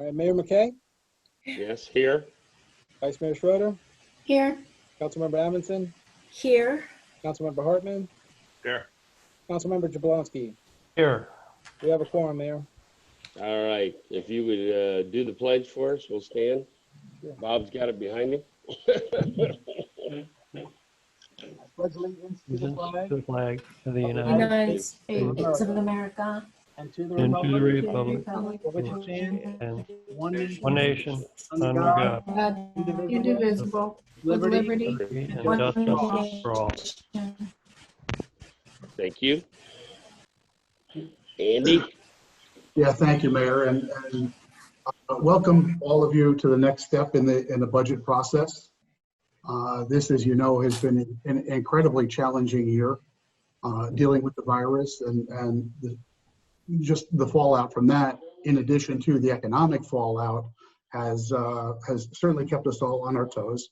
All right, Mayor McKay, Yes, here. Vice Mayor Schroeder, Here. Councilmember Amundson, Here. Councilmember Hartman, Here. Councilmember Jablonski. Here. We have a quorum, Mayor. All right. If you would do the pledge for us, we'll stand. Sure. Bob's got it behind him. I pledge allegiance to the flag To the flag of the United States States of America. and to the and to the republic republic for which it stands, and one one nation under God, Indivisible, with liberty, liberty and and justice for all. Thank you. Andy? Yeah, thank you, Mayor, and welcome all of you to the next step in the budget process. This, as you know, has been an incredibly challenging year, dealing with the virus and just the fallout from that, in addition to the economic fallout, has certainly kept us all on our toes.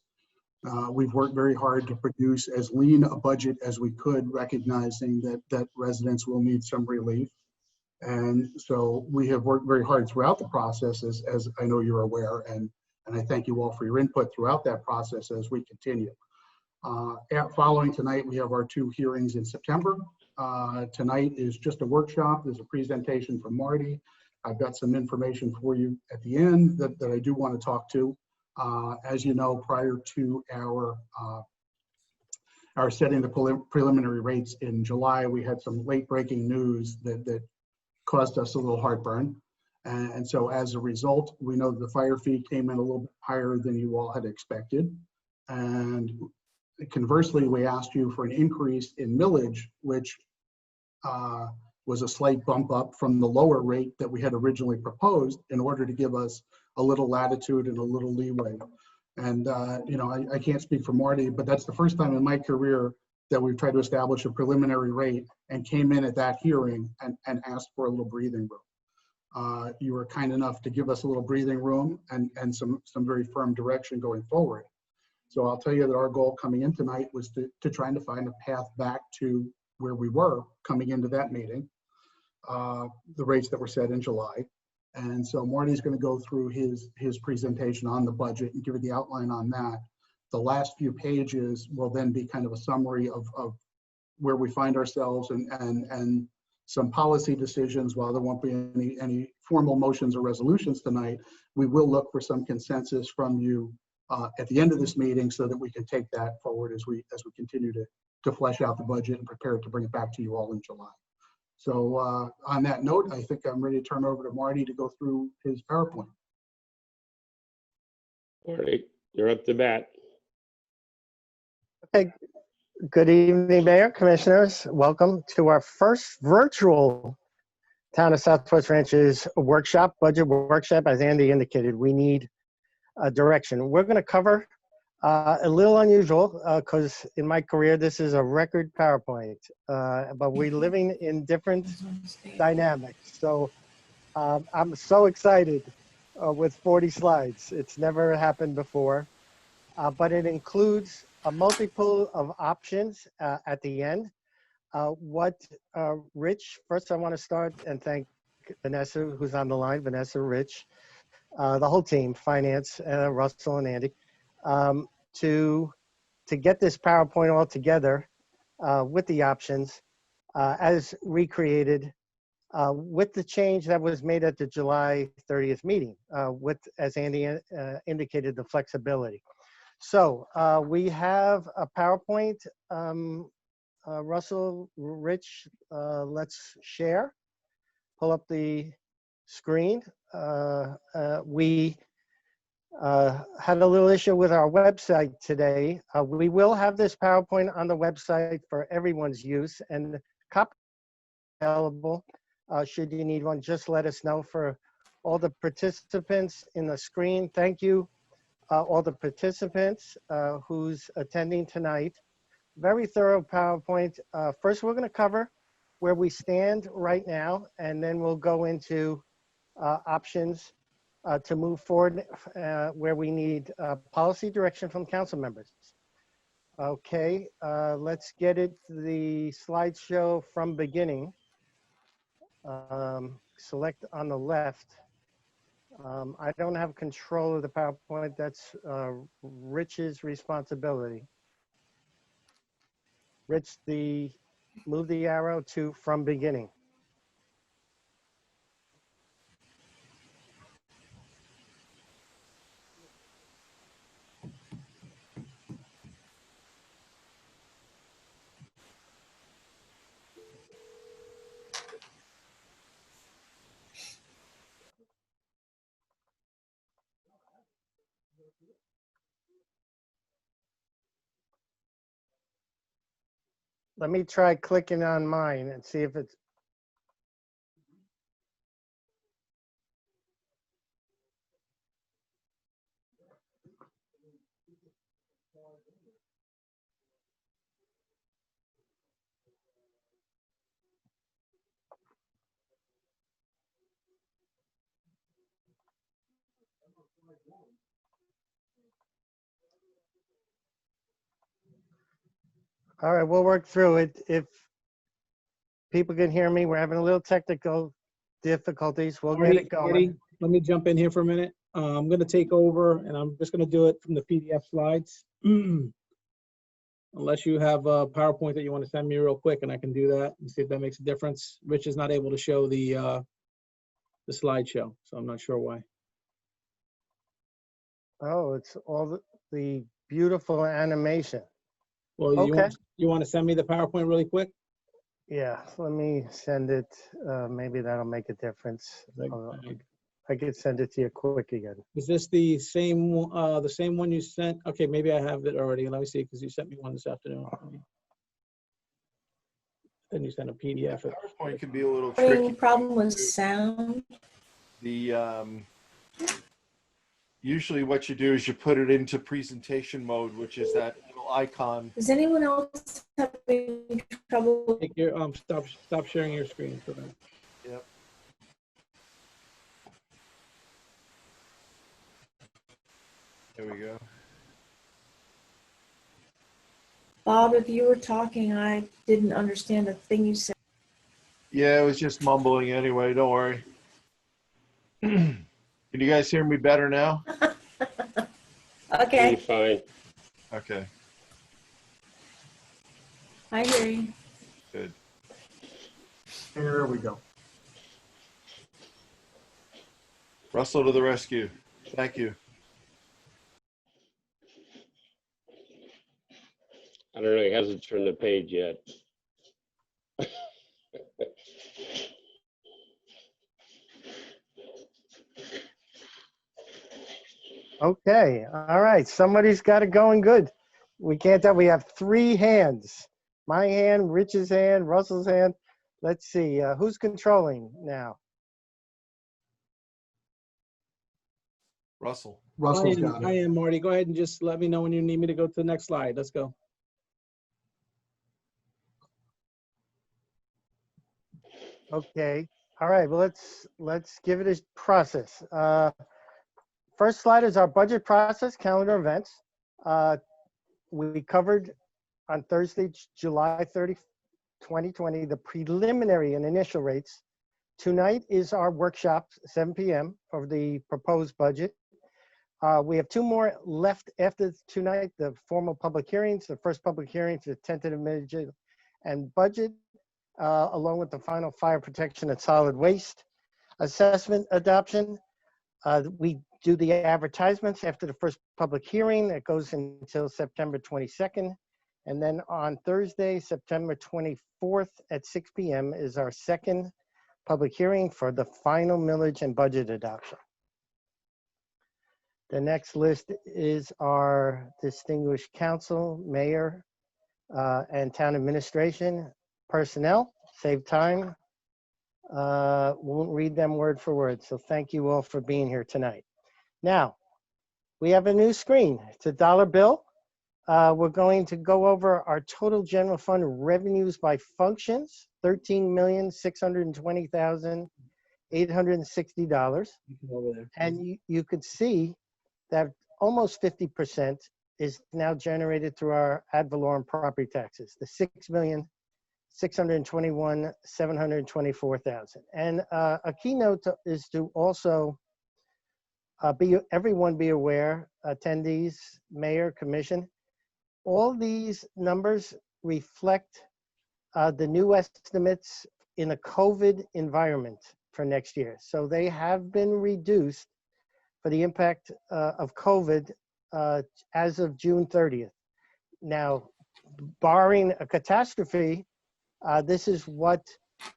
We've worked very hard to produce as lean a budget as we could, recognizing that residents will need some relief. And so we have worked very hard throughout the process, as I know you're aware, and I thank you all for your input throughout that process as we continue. Following tonight, we have our 2 hearings in September. Tonight is just a workshop. There's a presentation from Marty. I've got some information for you at the end that I do want to talk to. As you know, prior to our setting the preliminary rates in July, we had some late breaking news that caused us a little heartburn. And so as a result, we know that the fire fee came in a little bit higher than you all had expected. And conversely, we asked you for an increase in millage, which was a slight bump up from the lower rate that we had originally proposed, in order to give us a little latitude and a little leeway. And I can't speak for Marty, but that's the first time in my career that we've tried to establish a preliminary rate and came in at that hearing and asked for a little breathing room. You were kind enough to give us a little breathing room and some very firm direction going forward. So I'll tell you that our goal coming in tonight was to trying to find a path back to where we were coming into that meeting, the rates that were set in July. And so Marty's going to go through his presentation on the budget and give you the outline on that. The last few pages will then be kind of a summary of where we find ourselves and some policy decisions. While there won't be any formal motions or resolutions tonight, we will look for some consensus from you at the end of this meeting, so that we can take that forward as we continue to flesh out the budget and prepare to bring it back to you all in July. So on that note, I think I'm ready to turn over to Marty to go through his PowerPoint. All right, you're up to bat. Okay, good evening, Mayor, Commissioners. Welcome to our first virtual Town of Southwest Ranches workshop, budget workshop. As Andy indicated, we need a direction. We're going to cover a little unusual because in my career, this is a record PowerPoint, but we're living in different dynamics. So I'm so excited with 40 slides. It's never happened before, but it includes a multiple of options at the end. Rich, first I want to start and thank Vanessa, who's on the line, Vanessa, Rich, the whole team, finance, Russell and Andy, to get this PowerPoint all together with the options as recreated with the change that was made at the July 30th meeting, with, as Andy indicated, the flexibility. So we have a PowerPoint. Russell, Rich, let's share. Pull up the screen. We had a little issue with our website today. We will have this PowerPoint on the website for everyone's use, and copy available. Should you need one, just let us know. For all the participants in the screen, thank you. All the participants who's attending tonight. Very thorough PowerPoint. First, we're going to cover where we stand right now, and then we'll go into options to move forward where we need policy direction from council members. Okay, let's get it the slideshow from beginning. Select on the left. I don't have control of the PowerPoint. That's Rich's responsibility. Rich, move the arrow to from beginning. Let me try clicking on mine and see if it's. All right, we'll work through it. If people can hear me, we're having a little technical difficulties. We'll get it going. Marty, let me jump in here for a minute. I'm going to take over, and I'm just going to do it from the PDF slides. Unless you have a PowerPoint that you want to send me real quick, and I can do that and see if that makes a difference. Rich is not able to show the slideshow, so I'm not sure why. Oh, it's all the beautiful animation. Well, Okay. you want to send me the PowerPoint really quick? Yeah, let me send it. Maybe that'll make a difference. I could send it to you quick again. Is this the same one you sent? Okay, maybe I have it already. Let me see, because you sent me one this afternoon. Then you sent a PDF. PowerPoint can be a little Any tricky. problem with sound? Usually what you do is you put it into presentation mode, which is that little icon. Is anyone else having trouble? Take your stop sharing your screen for that. Yep. There we go. Bob, if you were talking, I didn't understand a thing you said. Yeah, it was just mumbling anyway. Don't worry. Can you guys hear me better now? Okay, Fine. Okay, I hear you. good. There we go. Russell to the rescue. Thank you. I don't know, he hasn't turned the page yet. Okay, all right. Somebody's got it going good. We can't tell. We have 3 hands. My hand, Rich's hand, Russell's hand. Let's see. Who's controlling now? Russell. Russell's got I it. am, Marty. Go ahead and just let me know when you need me to go to the next slide. Let's go. Okay. All right. Well, let's give it a process. First slide is our budget process calendar events. We covered on Thursday, July 30, 2020, the preliminary and initial rates. Tonight is our workshop, 7 p.m. for the proposed budget. We have 2 more left after tonight, the formal public hearings. The first public hearing for the tentative millage and budget, along with the final fire protection and solid waste assessment adoption. We do the advertisements after the first public hearing. It goes until September 22nd. And then on Thursday, September 24th at 6 p.m. is our second public hearing for the final millage and budget adoption. The next list is our distinguished council, mayor, and town administration personnel. Save time. Won't read them word for word. So thank you all for being here tonight. Now, we have a new screen. It's a dollar bill. We're going to go over our total general fund revenues by functions, $13,620,860. And you could see that almost 50% is now generated through our ad valorem property taxes, the $6,621,724,000. And a keynote is to also everyone be aware, attendees, mayor, commission, all these numbers reflect the new estimates in a COVID environment for next year. So they have been reduced for the impact of COVID as of June 30th. Now, barring a catastrophe, this is what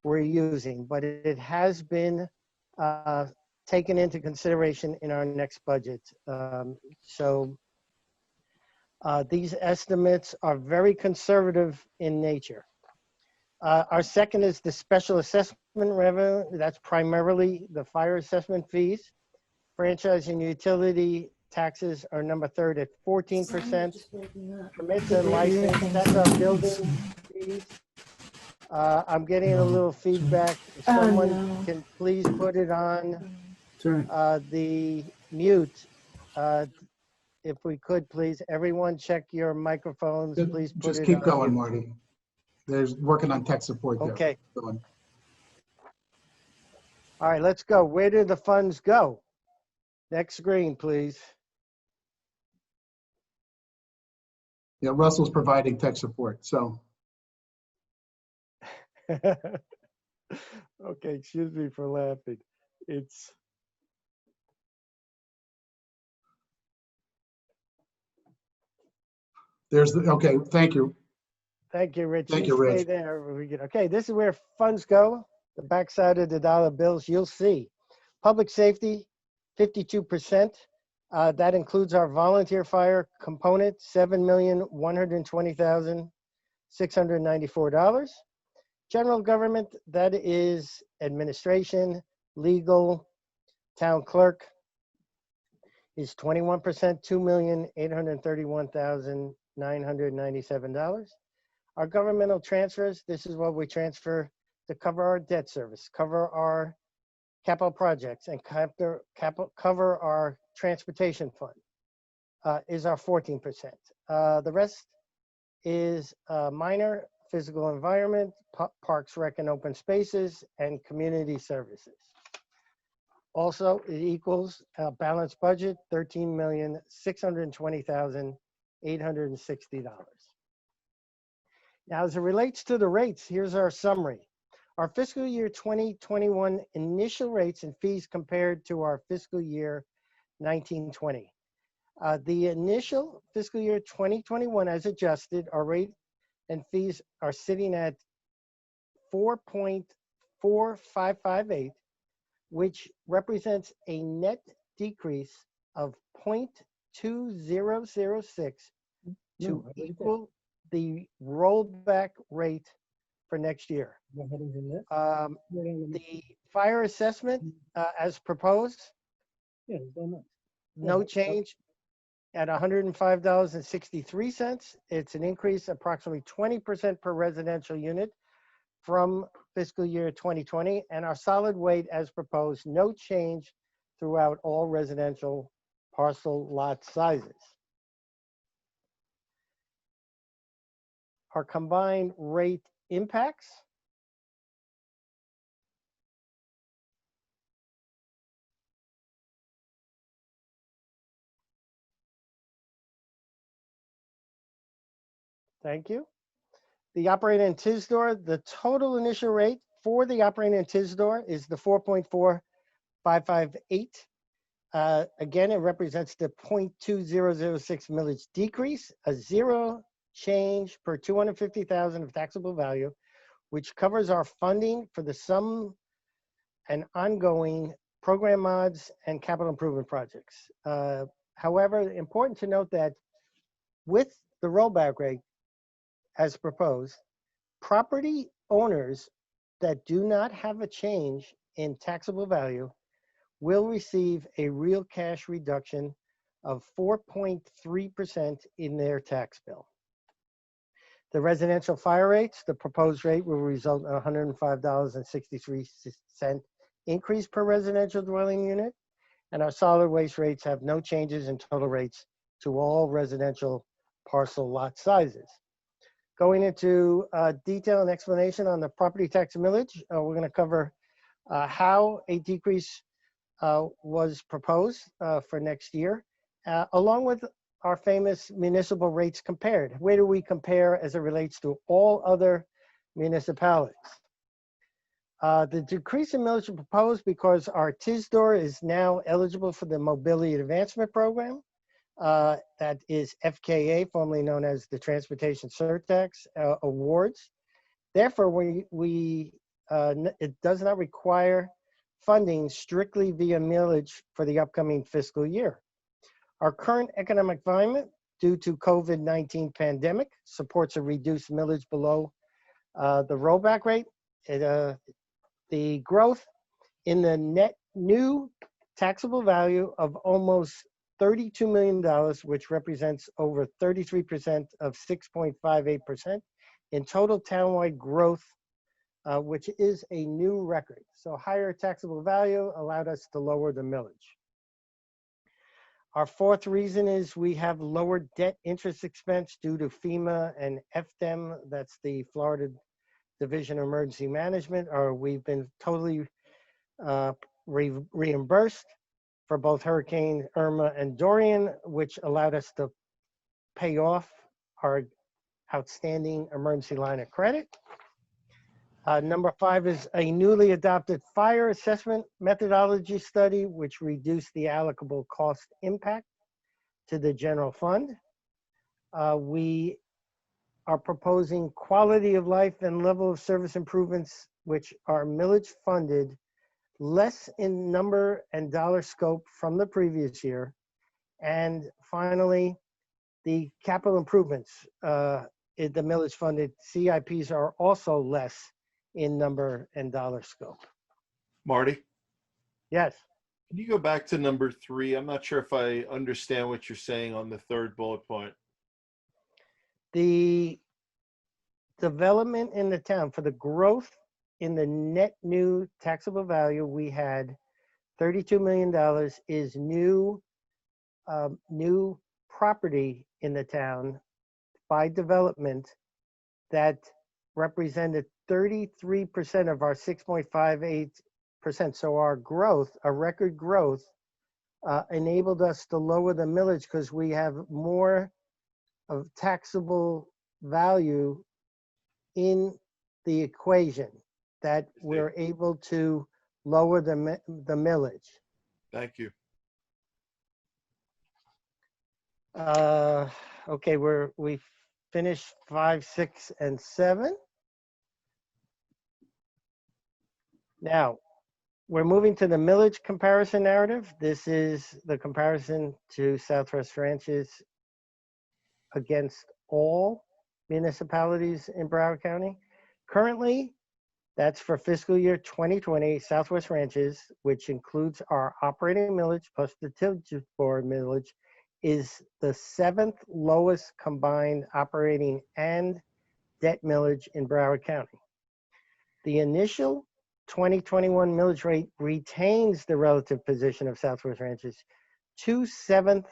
we're using, but it has been taken into consideration in our next budget. These estimates are very conservative in nature. Our second is the special assessment revenue. That's primarily the fire assessment fees. Franchise and utility taxes are number third at 14%. Permits and license, that's our building fees. I'm getting a little feedback. If someone can please put it on the mute. If we could, please, everyone check your microphones, please put Just it keep on going, mute. Marty. There's working on tech support there. Okay. Go on. All right, let's go. Where did the funds go? Next screen, please. Yeah, Russell's providing tech support, so. Okay, excuse me for laughing. It's There's the, okay, thank you. Thank you, Rich. Thank You you, stay Rich. there. Okay, this is where funds go. The backside of the dollar bills, you'll see. Public safety, 52%. That includes our volunteer fire component, $7,120,694. General government, that is administration, legal, town clerk, is 21%, $2,831,997. Our governmental transfers, this is what we transfer to cover our debt service, cover our capital projects, and cover our transportation fund, is our 14%. The rest is minor physical environment, parks, rec, and open spaces, and community services. Also, it equals a balanced budget, $13,620,860. Now, as it relates to the rates, here's our summary. Our fiscal year 2021 initial rates and fees compared to our fiscal year 1920. The initial fiscal year 2021 as adjusted, our rate and fees are sitting at 4.4558, which represents a net decrease of 0.2006 to equal the rollback rate for next year. The fire assessment, as proposed, no change at $105.63. It's an increase approximately 20% per residential unit from fiscal year 2020, and our solid weight as proposed, no change throughout all residential parcel lot sizes. Our combined rate impacts. Thank you. The operating and TIS door, the total initial rate for the operating and TIS door is the 4.4558. Again, it represents the 0.2006 millage decrease, a zero change per 250,000 of taxable value, which covers our funding for the sum and ongoing program mods and capital improvement projects. However, important to note that with the rollback rate, as proposed, property owners that do not have a change in taxable value will receive a real cash reduction of 4.3% in their tax bill. The residential fire rates, the proposed rate will result in $105.63 increase per residential dwelling unit, and our solid waste rates have no changes in total rates to all residential parcel lot sizes. Going into detail and explanation on the property tax millage, we're going to cover how a decrease was proposed for next year, along with our famous municipal rates compared. Where do we compare as it relates to all other municipalities? The decrease in millage is proposed because our TISDOR is now eligible for the Mobility Advancement Program. That is FKA, formerly known as the Transportation Surtax Awards. Therefore, it does not require funding strictly via millage for the upcoming fiscal year. Our current economic climate, due to COVID-19 pandemic, supports a reduced millage below the rollback rate. The growth in the net new taxable value of almost $32 million, which represents over 33% of 6.58% in total townwide growth, which is a new record. So higher taxable value allowed us to lower the millage. Our fourth reason is we have lower debt interest expense due to FEMA and FDEM, that's the Florida Division of Emergency Management, or we've been totally reimbursed for both Hurricane Irma and Dorian, which allowed us to pay off our outstanding emergency line of credit. Number 5 is a newly adopted fire assessment methodology study, which reduced the allocable cost impact to the general fund. We are proposing quality of life and level of service improvements, which are millage funded, less in number and dollar scope from the previous year. And finally, the capital improvements, the millage funded CIPs are also less in number and dollar scope. Marty, Yes. can you go back to number 3? I'm not sure if I understand what you're saying on the third bullet point. The development in the town for the growth in the net new taxable value, we had $32 million is new property in the town by development that represented 33% of our 6.58%. So our growth, our record growth, enabled us to lower the millage because we have more of taxable value in the equation that we're able to lower the millage. Thank you. Okay, we finished 5, 6, and 7. Now, we're moving to the millage comparison narrative. This is the comparison to Southwest Ranches against all municipalities in Broward County. Currently, that's for fiscal year 2020, Southwest Ranches, which includes our operating millage plus the tillage board millage, is the 7th lowest combined operating and debt millage in Broward County. The initial 2021 millage rate retains the relative position of Southwest Ranches, 2/7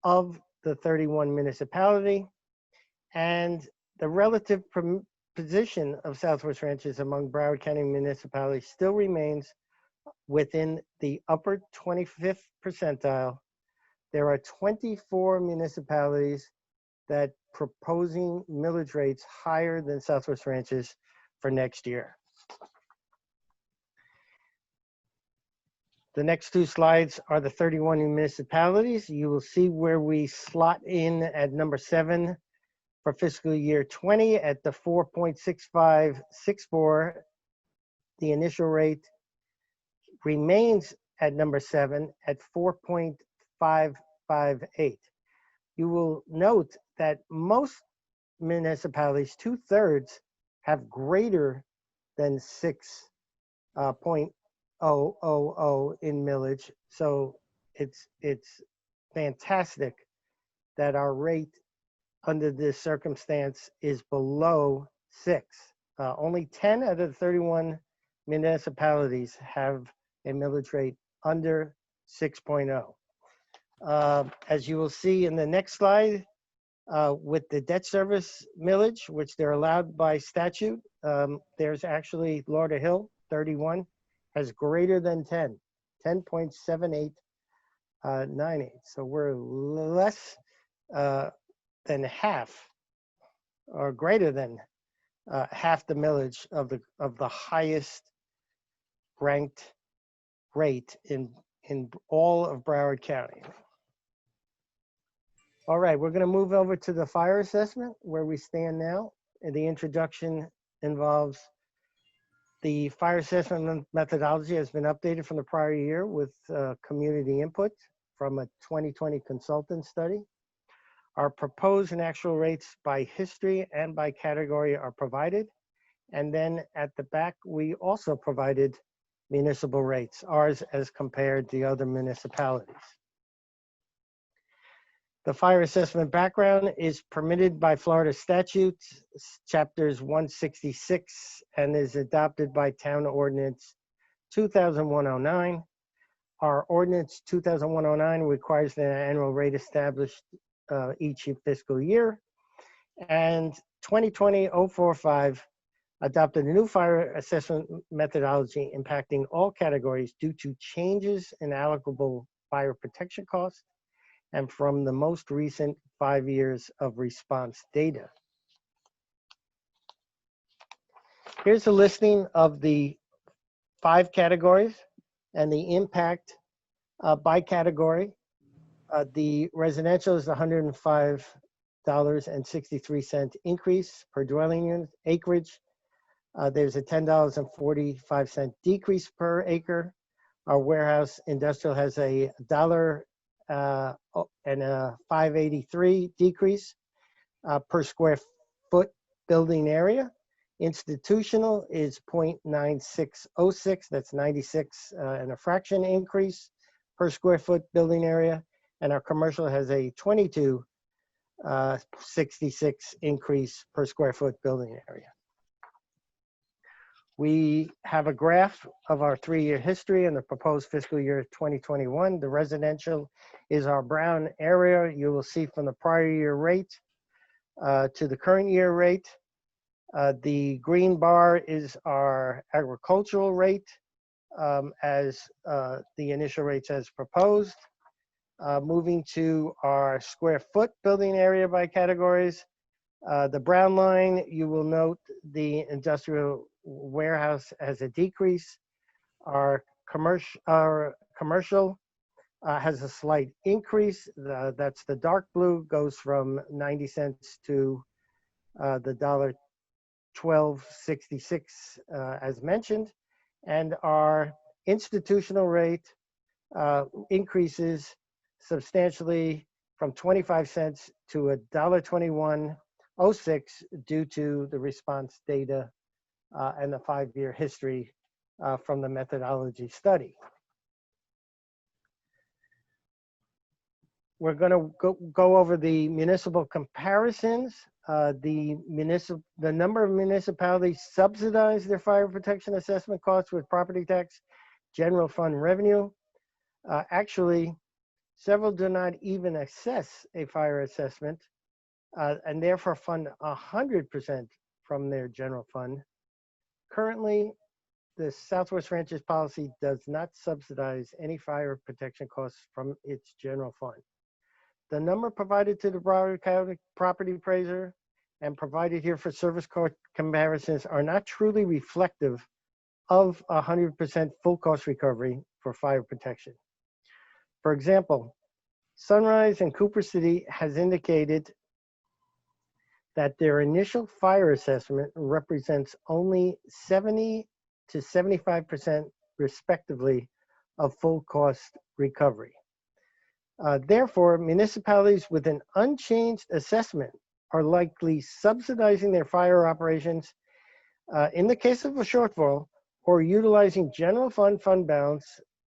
of the 31 municipality, and the relative position of Southwest Ranches among Broward County municipalities still remains within the upper 25th percentile. There are 24 municipalities that proposing millage rates higher than Southwest Ranches for next year. The next 2 slides are the 31 municipalities. You will see where we slot in at number 7 for fiscal year 20 at the 4.6564. The initial rate remains at number 7 at 4.558. You will note that most municipalities, 2/3, have greater than 6.000 in millage. So it's fantastic that our rate under this circumstance is below 6. Only 10 out of the 31 municipalities have a millage rate under 6.0. As you will see in the next slide, with the debt service millage, which they're allowed by statute, there's actually Lauderhill, 31, has greater than 10. 10.7898. So we're less than half, or greater than half the millage of the highest ranked rate in all of Broward County. All right, we're going to move over to the fire assessment where we stand now. And the introduction involves the fire assessment methodology has been updated from the prior year with community input from a 2020 consultant study. Our proposed and actual rates by history and by category are provided. And then at the back, we also provided municipal rates, ours as compared to other municipalities. The fire assessment background is permitted by Florida statutes, chapters 166, and is adopted by Town Ordinance 2001-09. Our Ordinance 2001-09 requires the annual rate established each fiscal year. And 2020-045 adopted a new fire assessment methodology impacting all categories due to changes in allocable fire protection costs and from the most recent 5 years of response data. Here's a listing of the 5 categories and the impact by category. The residential is $105.63 increase per dwelling unit. Acreage, there's a $10.45 decrease per acre. Our warehouse industrial has a $1 and a $5.83 decrease per square foot building area. Institutional is 0.9606, that's 96 and a fraction increase per square foot building area. And our commercial has a 22.66 increase per square foot building area. We have a graph of our 3-year history and the proposed fiscal year 2021. The residential is our brown area. You will see from the prior year rate to the current year rate. The green bar is our agricultural rate as the initial rates as proposed. Moving to our square foot building area by categories. The brown line, you will note the industrial warehouse has a decrease. Our commercial has a slight increase. That's the dark blue, goes from 90 cents to the $1.1266 as mentioned. And our institutional rate increases substantially from 25 cents to $1.2106 due to the response data and the 5-year history from the methodology study. We're going to go over the municipal comparisons. The number of municipalities subsidize their fire protection assessment costs with property tax, general fund revenue. Actually, several do not even assess a fire assessment and therefore fund 100% from their general fund. Currently, the Southwest Ranches policy does not subsidize any fire protection costs from its general fund. The number provided to the Broward County property appraiser and provided here for service cost comparisons are not truly reflective of 100% full cost recovery for fire protection. For example, Sunrise and Cooper City has indicated that their initial fire assessment represents only 70 to 75% respectively of full cost recovery. Therefore, municipalities with an unchanged assessment are likely subsidizing their fire operations in the case of a shortfall or utilizing general fund balance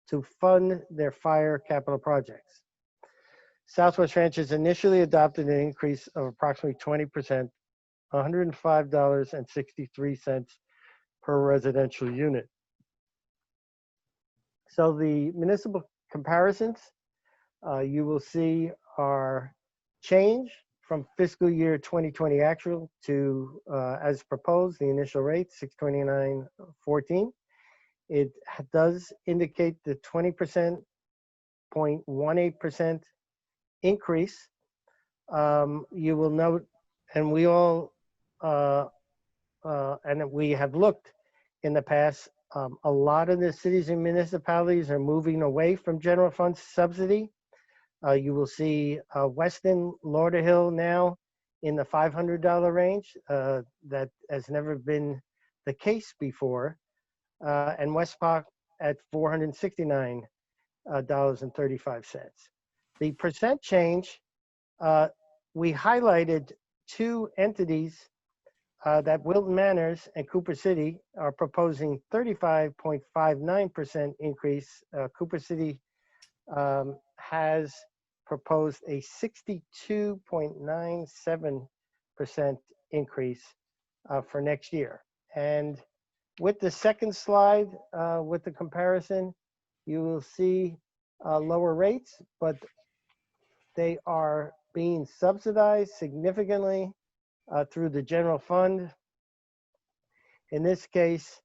to fund their fire capital projects. Southwest Ranches initially adopted an increase of approximately 20%, $105.63 per residential unit. So the municipal comparisons you will see are change from fiscal year 2020 actual to as proposed, the initial rate, $629.14. It does indicate the 20.18% increase. You will note, and we all, and we have looked in the past, a lot of the cities and municipalities are moving away from general fund subsidy. You will see Weston, Lauderhill now in the $500 range. That has never been the case before. And West Park at $469.35. The percent change, we highlighted two entities that Wilton Manors and Cooper City are proposing 35.59% increase. Cooper City has proposed a 62.97% increase for next year. And with the second slide, with the comparison, you will see lower rates, but they are being subsidized significantly through the general fund. In this case,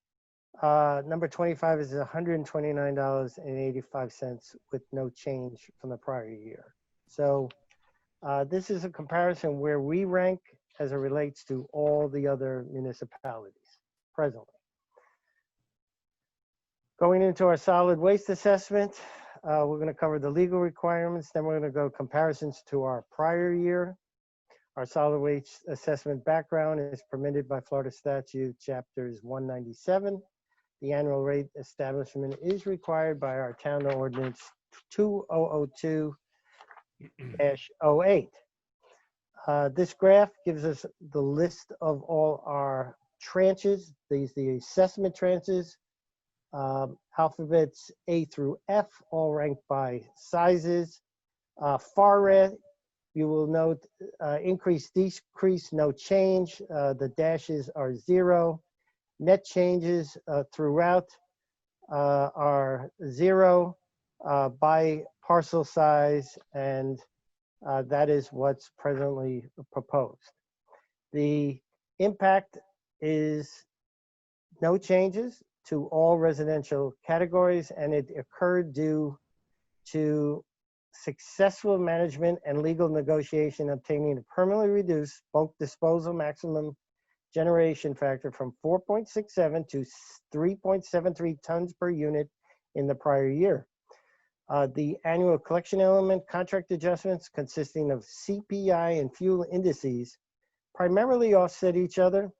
number 25 is $129.85 with no change from the prior year. So this is a comparison where we rank as it relates to all the other municipalities presently. Going into our solid waste assessment, we're going to cover the legal requirements, then we're going to go comparisons to our prior year. Our solid waste assessment background is permitted by Florida Statute Chapters 197. The annual rate establishment is required by our town ordinance 2002-08. This graph gives us the list of all our tranches. These are the assessment tranches. Alphabets A through F, all ranked by sizes. Far right, you will note increase, decrease, no change. The dashes are 0. Net changes throughout are 0 by parcel size, and that is what's presently proposed. The impact is no changes to all residential categories, and it occurred due to successful management and legal negotiation obtaining a permanently reduced bulk disposal maximum generation factor from 4.67 to 3.73 tons per unit in the prior year. The annual collection element contract adjustments consisting of CPI and fuel indices primarily offset each other.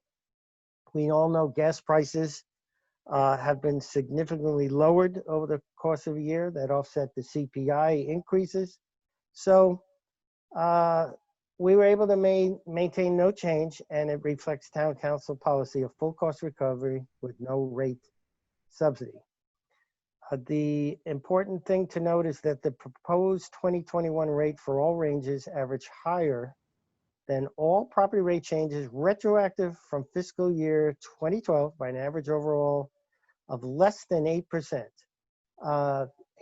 We all know gas prices have been significantly lowered over the course of a year that offset the CPI increases. So we were able to maintain no change, and it reflects town council policy of full cost recovery with no rate subsidy. The important thing to note is that the proposed 2021 rate for all ranges average higher than all property rate changes retroactive from fiscal year 2012 by an average overall of less than 8%.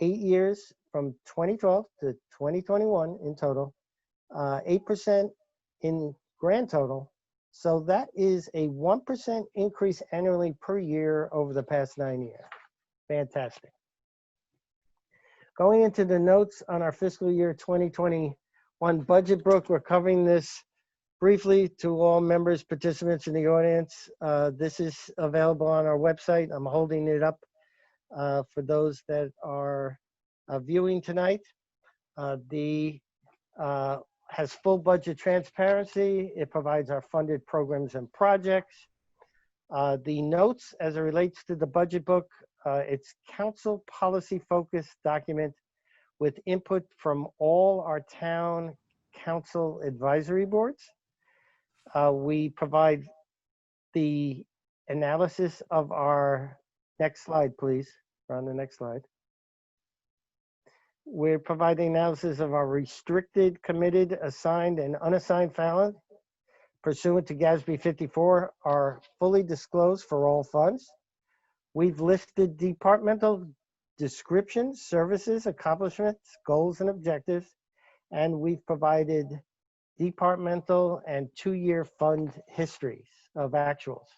8 years from 2012 to 2021 in total, 8% in grand total. So that is a 1% increase annually per year over the past 9 years. Fantastic. Going into the notes on our fiscal year 2021 budget book, we're covering this briefly to all members, participants in the audience. This is available on our website. I'm holding it up for those that are viewing tonight. Has full budget transparency. It provides our funded programs and projects. The notes as it relates to the budget book, it's council policy focused document with input from all our town council advisory boards. We provide the analysis of our, next slide, please. We're on the next slide. We're providing analysis of our restricted, committed, assigned, and unassigned talent pursuant to GASB 54 are fully disclosed for all funds. We've listed departmental descriptions, services, accomplishments, goals, and objectives, and we've provided departmental and 2-year fund histories of actuals.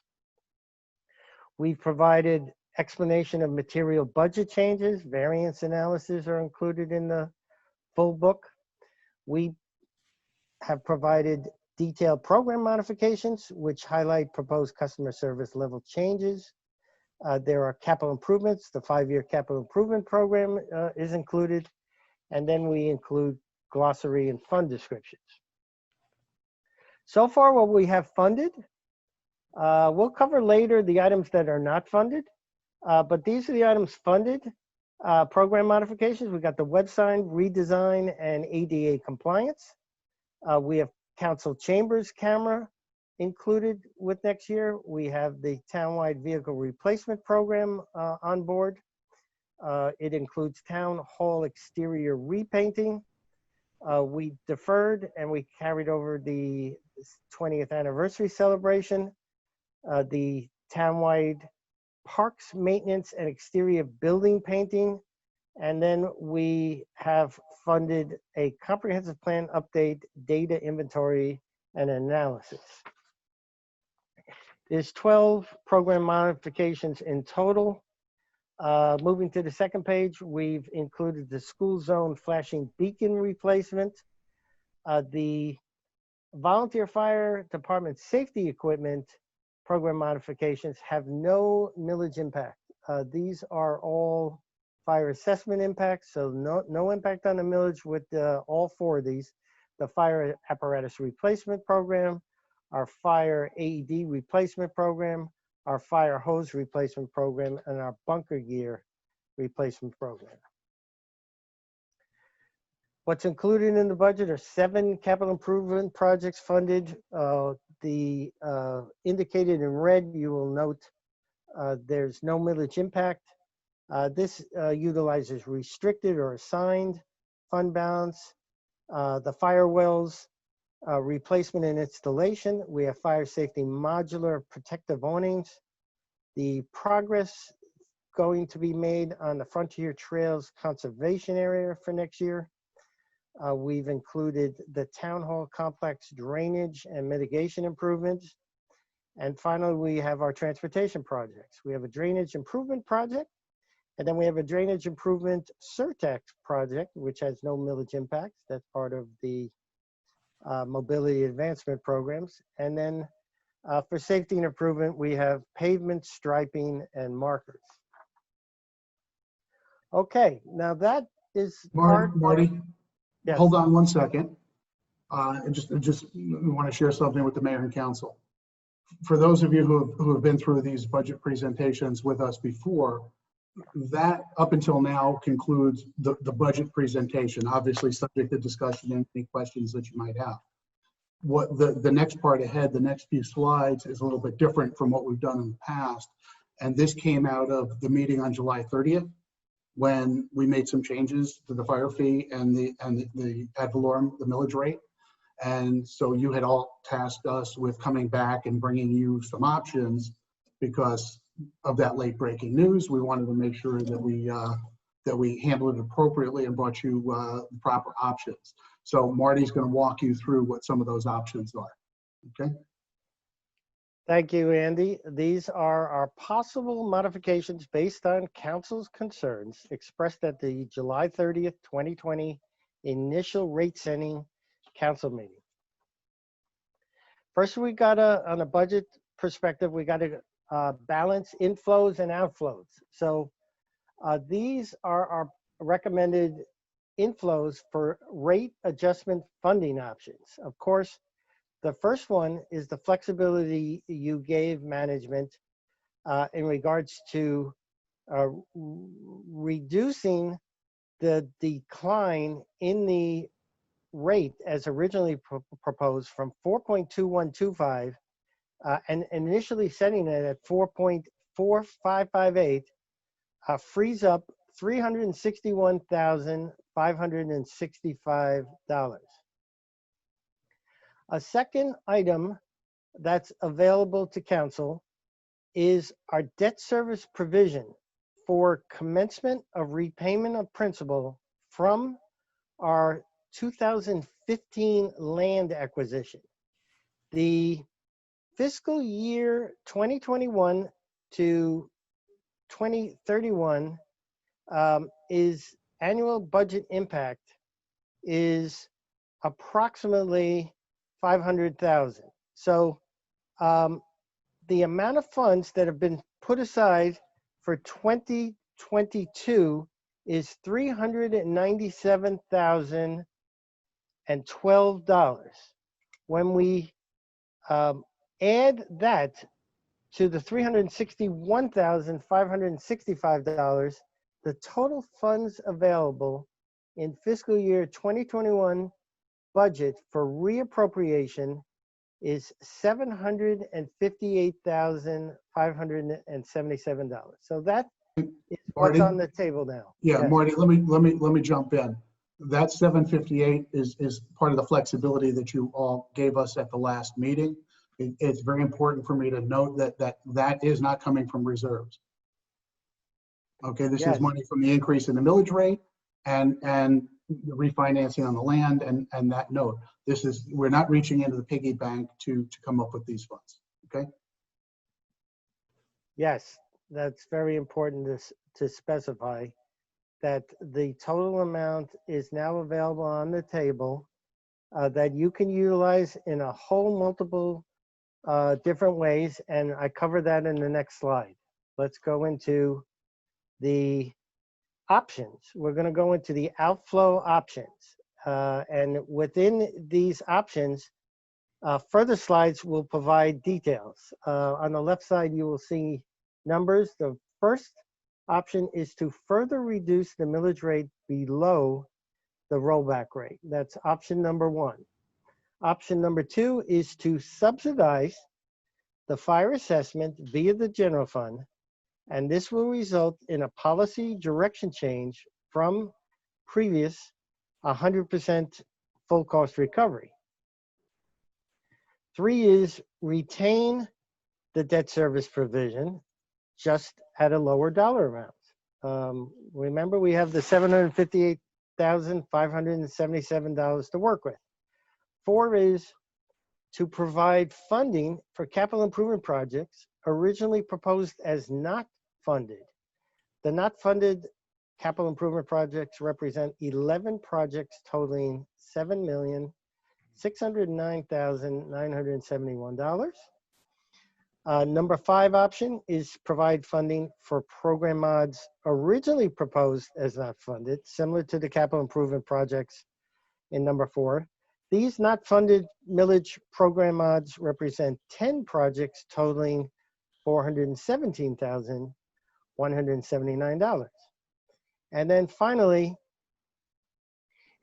We've provided explanation of material budget changes, variance analysis are included in the full book. We have provided detailed program modifications, which highlight proposed customer service level changes. There are capital improvements. The 5-year capital improvement program is included. And then we include glossary and fund descriptions. So far, what we have funded, we'll cover later the items that are not funded, but these are the items funded. Program modifications, we got the website redesign and ADA compliance. We have council chambers camera included with next year. We have the townwide vehicle replacement program on board. It includes town hall exterior repainting. We deferred and we carried over the 20th anniversary celebration, the townwide parks maintenance and exterior building painting. And then we have funded a comprehensive plan update, data inventory and analysis. There's 12 program modifications in total. Moving to the second page, we've included the school zone flashing beacon replacement. The volunteer fire department safety equipment program modifications have no millage impact. These are all fire assessment impacts, so no impact on the millage with all 4 of these. The fire apparatus replacement program, our fire AED replacement program, our fire hose replacement program, and our bunker gear replacement program. What's included in the budget are 7 capital improvement projects funded. The indicated in red, you will note there's no millage impact. This utilizes restricted or assigned fund balance. The fire wells replacement and installation. We have fire safety modular protective awnings. The progress going to be made on the Frontier Trails conservation area for next year. We've included the town hall complex drainage and mitigation improvements. And finally, we have our transportation projects. We have a drainage improvement project, and then we have a drainage improvement surtax project, which has no millage impacts. That's part of the mobility advancement programs. And then for safety and improvement, we have pavement, striping, and markers. Okay, now that is Marty, yes. hold on one second. And just want to share something with the mayor and council. For those of you who have been through these budget presentations with us before, that up until now concludes the budget presentation, obviously subject to discussion and any questions that you might have. What the next part ahead, the next few slides, is a little bit different from what we've done in the past. And this came out of the meeting on July 30th, when we made some changes to the fire fee and the ad valorem, the millage rate. And so you had all tasked us with coming back and bringing you some options because of that late breaking news. We wanted to make sure that we handled it appropriately and brought you the proper options. So Marty's going to walk you through what some of those options are. Okay. Thank you, Andy. These are our possible modifications based on council's concerns expressed at the July 30th, 2020 initial rate setting council meeting. First, we got on a budget perspective, we got to balance inflows and outflows. So these are our recommended inflows for rate adjustment funding options. Of course, the first one is the flexibility you gave management in regards to reducing the decline in the rate as originally proposed from 4.2125 and initially setting it at 4.4558 frees up $361,565. A second item that's available to council is our debt service provision for commencement of repayment of principal from our 2015 land acquisition. The fiscal year 2021 to 2031 is annual budget impact is approximately 500,000. So the amount of funds that have been put aside for 2022 is $397,012. When we add that to the $361,565, the total funds available in fiscal year 2021 budget for reappropriation is $758,577. So that is what's Marty? on the table now. Yeah, Yes. Marty, let me jump in. That 758 is part of the flexibility that you all gave us at the last meeting. It's very important for me to note that is not coming from reserves. Okay, this Yes. is money from the increase in the millage rate and the refinancing on the land and that note. We're not reaching into the piggy bank to come up with these funds, okay? Yes, that's very important to specify that the total amount is now available on the table that you can utilize in a whole multiple different ways, and I cover that in the next slide. Let's go into the options. We're going to go into the outflow options, and within these options, further slides will provide details. On the left side, you will see numbers. The first option is to further reduce the millage rate below the rollback rate. That's option number 1. Option number 2 is to subsidize the fire assessment via the general fund, and this will result in a policy direction change from previous 100% full cost recovery. 3 is retain the debt service provision just at a lower dollar amount. Remember, we have the $758,577 to work with. 4 is to provide funding for capital improvement projects originally proposed as not funded. The not funded capital improvement projects represent 11 projects totaling $7,609,971. Number 5 option is provide funding for program mods originally proposed as not funded, similar to the capital improvement projects in number 4. These not funded millage program mods represent 10 projects totaling $417,179. And then finally,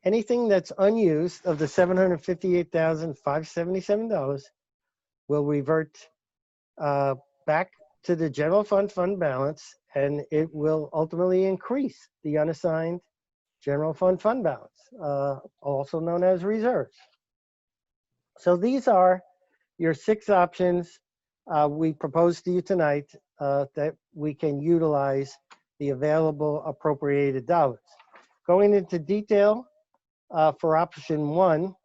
anything that's unused of the $758,577 will revert back to the general fund balance, and it will ultimately increase the unassigned general fund balance, also known as reserves. So these are your 6 options we propose to you tonight that we can utilize the available appropriated dollars. Going into detail for option 1,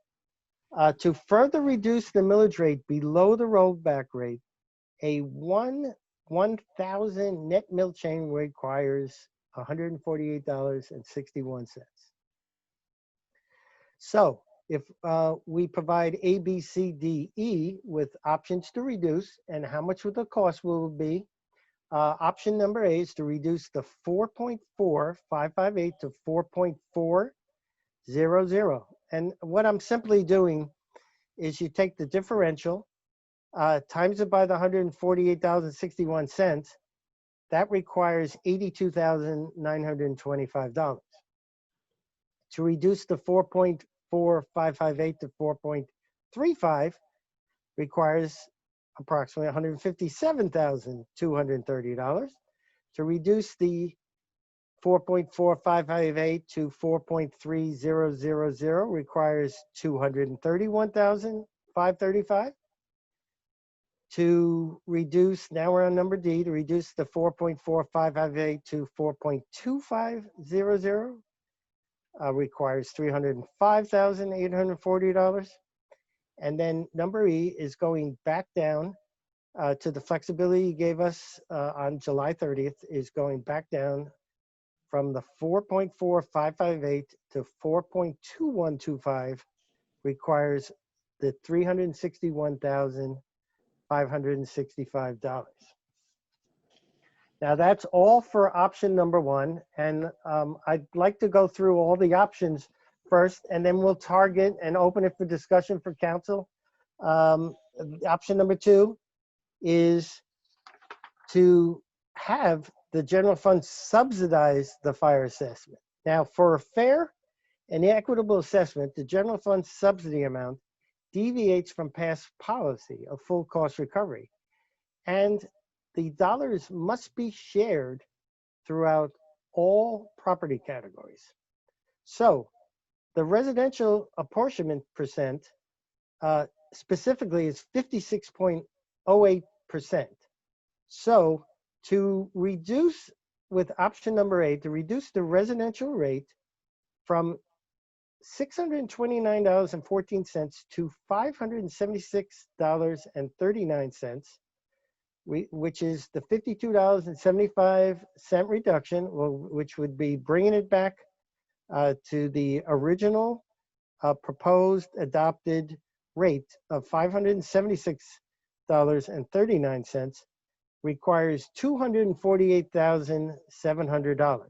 to further reduce the millage rate below the rollback rate, a 1,000 net mill chain requires $148.61. So if we provide A, B, C, D, E with options to reduce and how much the cost will be, option number A is to reduce the 4.4558 to 4.400. And what I'm simply doing is you take the differential, times it by the $148.61, that requires $82,925. To reduce the 4.4558 to 4.35 requires approximately $157,230. To reduce the 4.4558 to 4.3000 requires $231,535. To reduce, now we're on number D, to reduce the 4.4558 to 4.2500 requires $305,840. And then number E is going back down to the flexibility you gave us on July 30th is going back down from the 4.4558 to 4.2125 requires the $361,565. Now that's all for option number one. And I'd like to go through all the options first, and then we'll target and open it for discussion for council. Option number two is to have the general fund subsidize the fire assessment. Now, for a fair and equitable assessment, the general fund subsidy amount deviates from past policy of full cost recovery, and the dollars must be shared throughout all property categories. So the residential apportionment percent specifically is 56.08%. So to reduce, with option number 8, to reduce the residential rate from $629.14 to $576.39, which is the $52.75 reduction, which would be bringing it back to the original proposed adopted rate of $576.39, requires $248,700.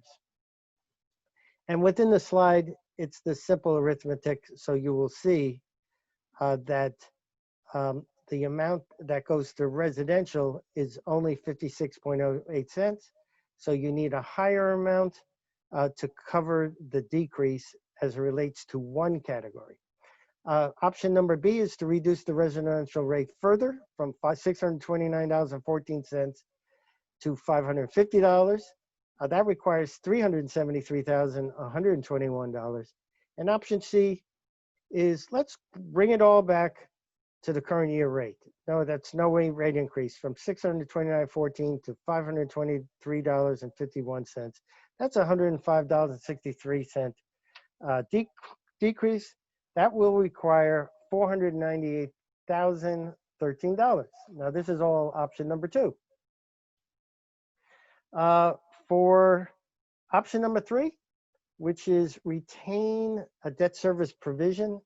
And within the slide, it's the simple arithmetic, so you will see that the amount that goes to residential is only 56.08 cents. So you need a higher amount to cover the decrease as it relates to one category. Option number B is to reduce the residential rate further from $629.14 to $550. That requires $373,121. And option C is let's bring it all back to the current year rate. No, that's no rate increase from $629.14 to $523.51. That's $105.63 decrease. That will require $498,013. Now this is all option number 2. For option number 3, which is retain a debt service provision,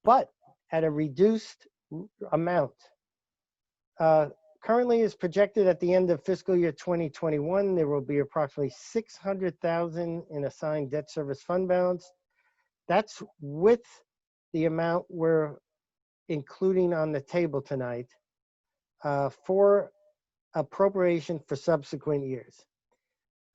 but at a reduced amount. Currently is projected at the end of fiscal year 2021, there will be approximately $600,000 in assigned debt service fund balance. That's with the amount we're including on the table tonight for appropriation for subsequent years.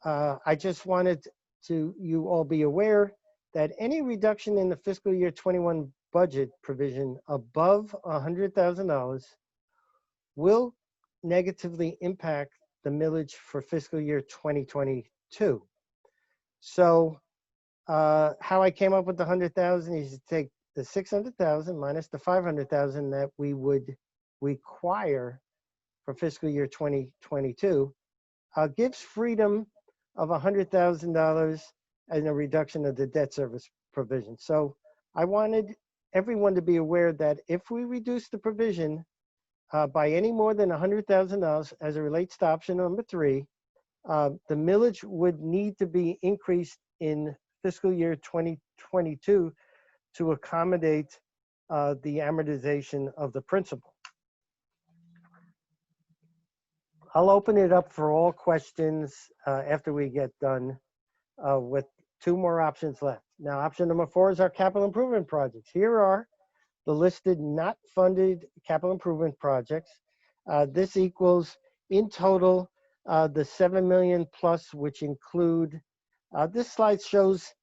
I just wanted to you all be aware that any reduction in the fiscal year 21 budget provision above $100,000 will negatively impact the millage for fiscal year 2022. So how I came up with the 100,000 is to take the 600,000 minus the 500,000 that we would require for fiscal year 2022, gives freedom of $100,000 and a reduction of the debt service provision. So I wanted everyone to be aware that if we reduce the provision by any more than $100,000 as it relates to option number 3, the millage would need to be increased in fiscal year 2022 to accommodate the amortization of the principal. I'll open it up for all questions after we get done with 2 more options left. Now, option number 4 is our capital improvement projects. Here are the listed not funded capital improvement projects. This equals in total the 7 million plus, which include, this slide shows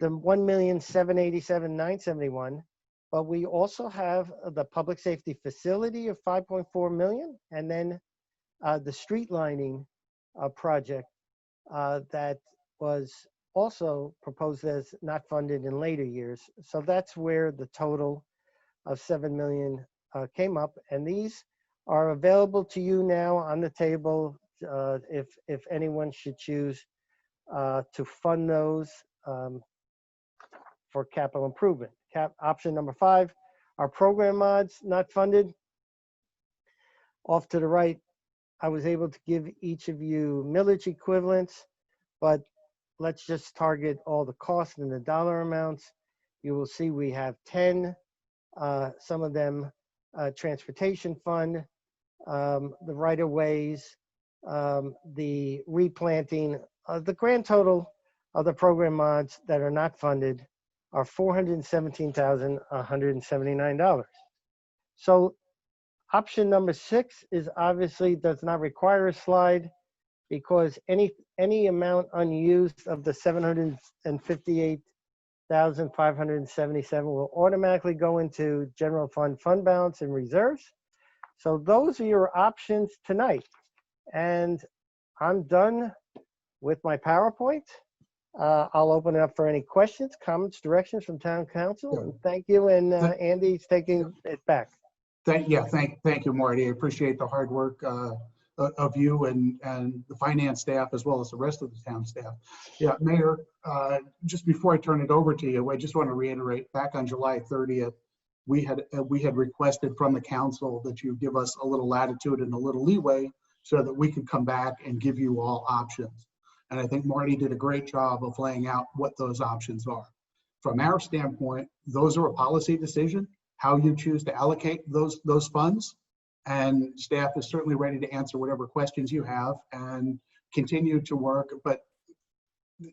the 1,787,971, but we also have the public safety facility of 5.4 million, and then the street lining project that was also proposed as not funded in later years. So that's where the total of 7 million came up, and these are available to you now on the table if anyone should choose to fund those for capital improvement. Option number 5, our program mods not funded. Off to the right, I was able to give each of you millage equivalents, but let's just target all the costs and the dollar amounts. You will see we have 10, some of them transportation fund, the right-of-ways, the replanting. The grand total of the program mods that are not funded are $417,179. So option number 6 is obviously does not require a slide because any amount unused of the 758,577 will automatically go into general fund balance and reserves. So those are your options tonight. And I'm done with my PowerPoint. I'll open it up for any questions, comments, directions from town council. And thank you, and Andy's taking it back. Thank you, Marty. I appreciate the hard work of you and the finance staff as well as the rest of the town staff. Yeah, Mayor, just before I turn it over to you, I just want to reiterate, back on July 30th, we had requested from the council that you give us a little latitude and a little leeway so that we could come back and give you all options. And I think Marty did a great job of laying out what those options are. From our standpoint, those are a policy decision, how you choose to allocate those funds. And staff is certainly ready to answer whatever questions you have and continue to work. But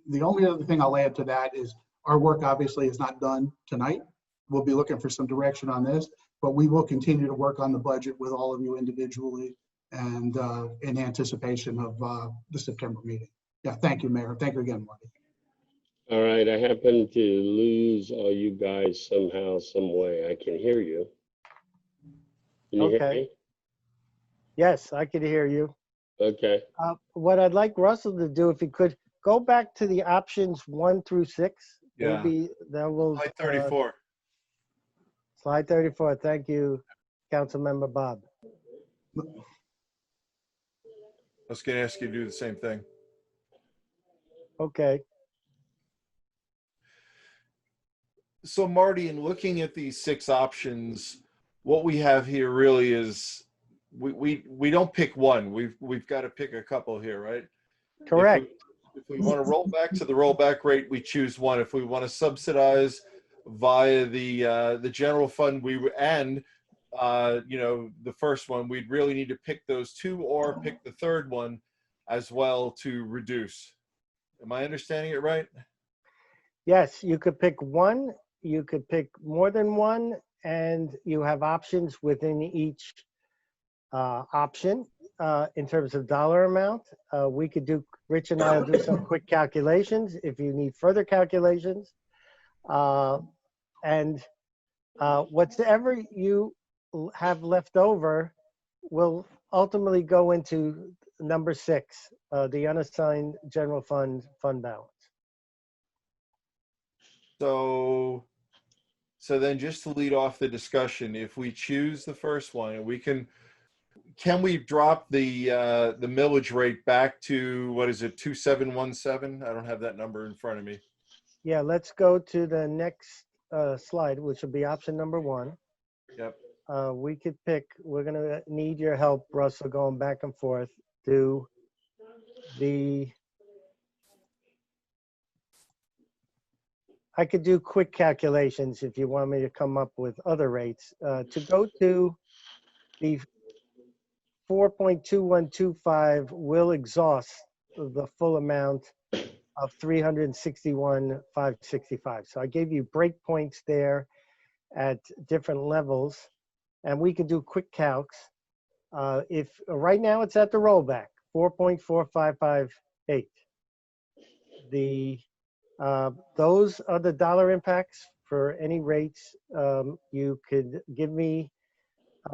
the only other thing I'll add to that is our work obviously is not done tonight. We'll be looking for some direction on this, but we will continue to work on the budget with all of you individually and in anticipation of the September meeting. Yeah, thank you, Mayor. Thank you again, Marty. All right, I happen to lose all you guys somehow, some way. I can hear you. Can you hear Okay. me? Yes, I could hear you. Okay. What I'd like Russell to do, if he could, go back to the options 1 through 6. Yeah. Maybe that will. Slide 34. Slide 34. Thank you, Councilmember Bob. I was going to ask you to do the same thing. Okay. So Marty, in looking at these 6 options, what we have here really is we don't pick one. We've got to pick a couple here, right? Correct. If we want to roll back to the rollback rate, we choose one. If we want to subsidize via the general fund, the first one, we'd really need to pick those 2 or pick the third one as well to reduce. Am I understanding it right? Yes, you could pick one. You could pick more than one, and you have options within each option in terms of dollar amount. Rich and I will do some quick calculations if you need further calculations. And whatever you have left over will ultimately go into number 6, the unassigned general fund balance. So then just to lead off the discussion, if we choose the first one, can we drop the millage rate back to, what is it, 2717? I don't have that number in front of me. Yeah, let's go to the next slide, which will be option number 1. Yep. We could pick, we're gonna need your help, Russell, going back and forth to I could do quick calculations if you want me to come up with other rates. To go to the 4.2125 will exhaust the full amount of 361,565. So I gave you breakpoints there at different levels, and we could do quick calcs. If right now it's at the rollback, 4.4558. Those are the dollar impacts for any rates. You could give me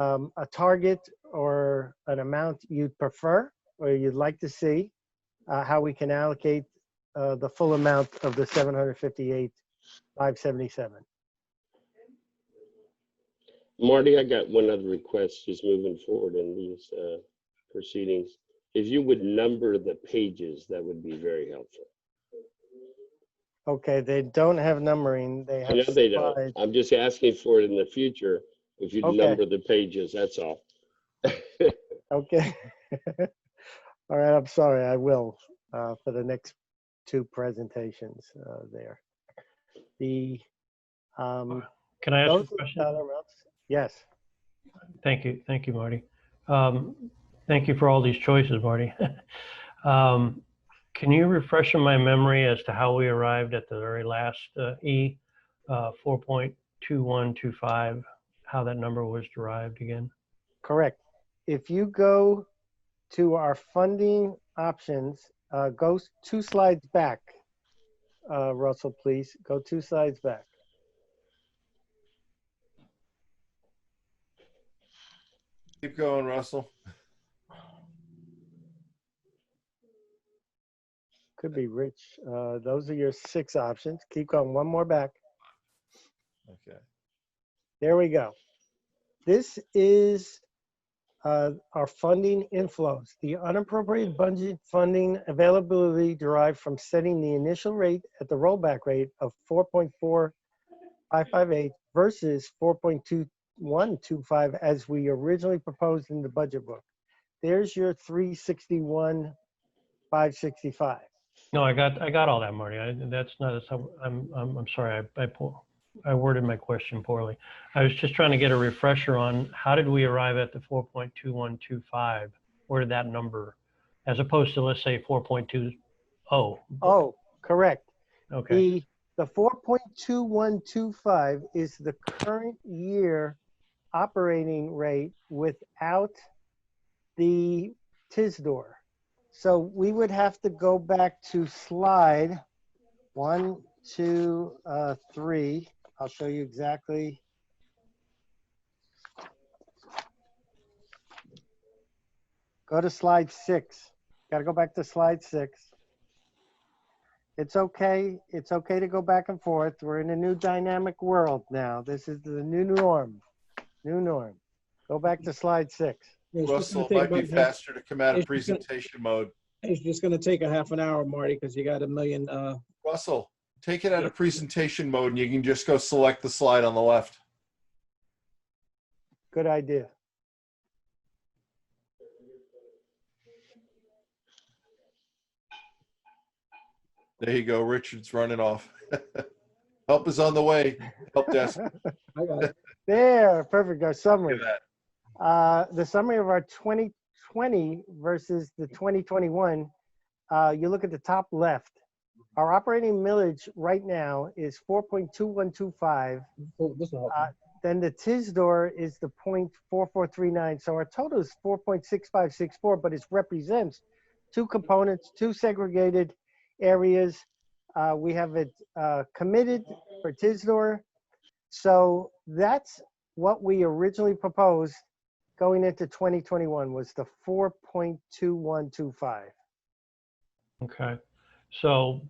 a target or an amount you'd prefer or you'd like to see, how we can allocate the full amount of the 758,577. Marty, I got one other request just moving forward in these proceedings. If you would number the pages, that would be very helpful. Okay, they don't have numbering. They I have know they don't. slides. I'm just asking for it in the future. If you Okay. number the pages, that's all. Okay. All right, I'm sorry, I will, for the next two presentations there. The, Can I ask those a are the question? dollar amounts. Yes, Thank you, Marty. Thank you for all these choices, Marty. Can you refresh my memory as to how we arrived at the very last E, 4.2125, how that number was derived again? correct. If you go to our funding options, go 2 slides back. Russell, please, go 2 slides back. Keep going, Russell. Could be Rich. Those are your 6 options. Keep going, 1 more back. Okay. There we go. This is our funding inflows. The unappropriated budget funding availability derived from setting the initial rate at the rollback rate of 4.4558 versus 4.2125 as we originally proposed in the budget book. There's your 361,565. No, I got all that, Marty. That's not. I'm sorry. I worded my question poorly. I was just trying to get a refresher on how did we arrive at the 4.2125? Where did that number, as opposed to let's say 4.20? Oh, correct. Okay. The 4.2125 is the current year operating rate without the TISDOR. So we would have to go back to slide 1, 2, 3. I'll show you exactly. Go to slide 6. Got to go back to slide 6. It's okay. It's okay to go back and forth. We're in a new dynamic world now. This is the new norm. New norm. Go back to slide 6. Russell, it might be faster to come out of presentation mode. It's just gonna take a half an hour, Marty, because you got a million, Russell, take it out of presentation mode and you can just go select the slide on the left. Good idea. There you go. Richard's running off. Help is on the way. Help desk. I got it. There, perfect. Our summary. Look at that. The summary of our 2020 versus the 2021, you look at the top left. Our operating millage right now is 4.2125. Oh, this will help. Then the TISDOR is the 0.4439. So our total is 4.6564, but it represents 2 components, 2 segregated areas. We have it committed for TISDOR. So that's what we originally proposed going into 2021 was the 4.2125. Okay. So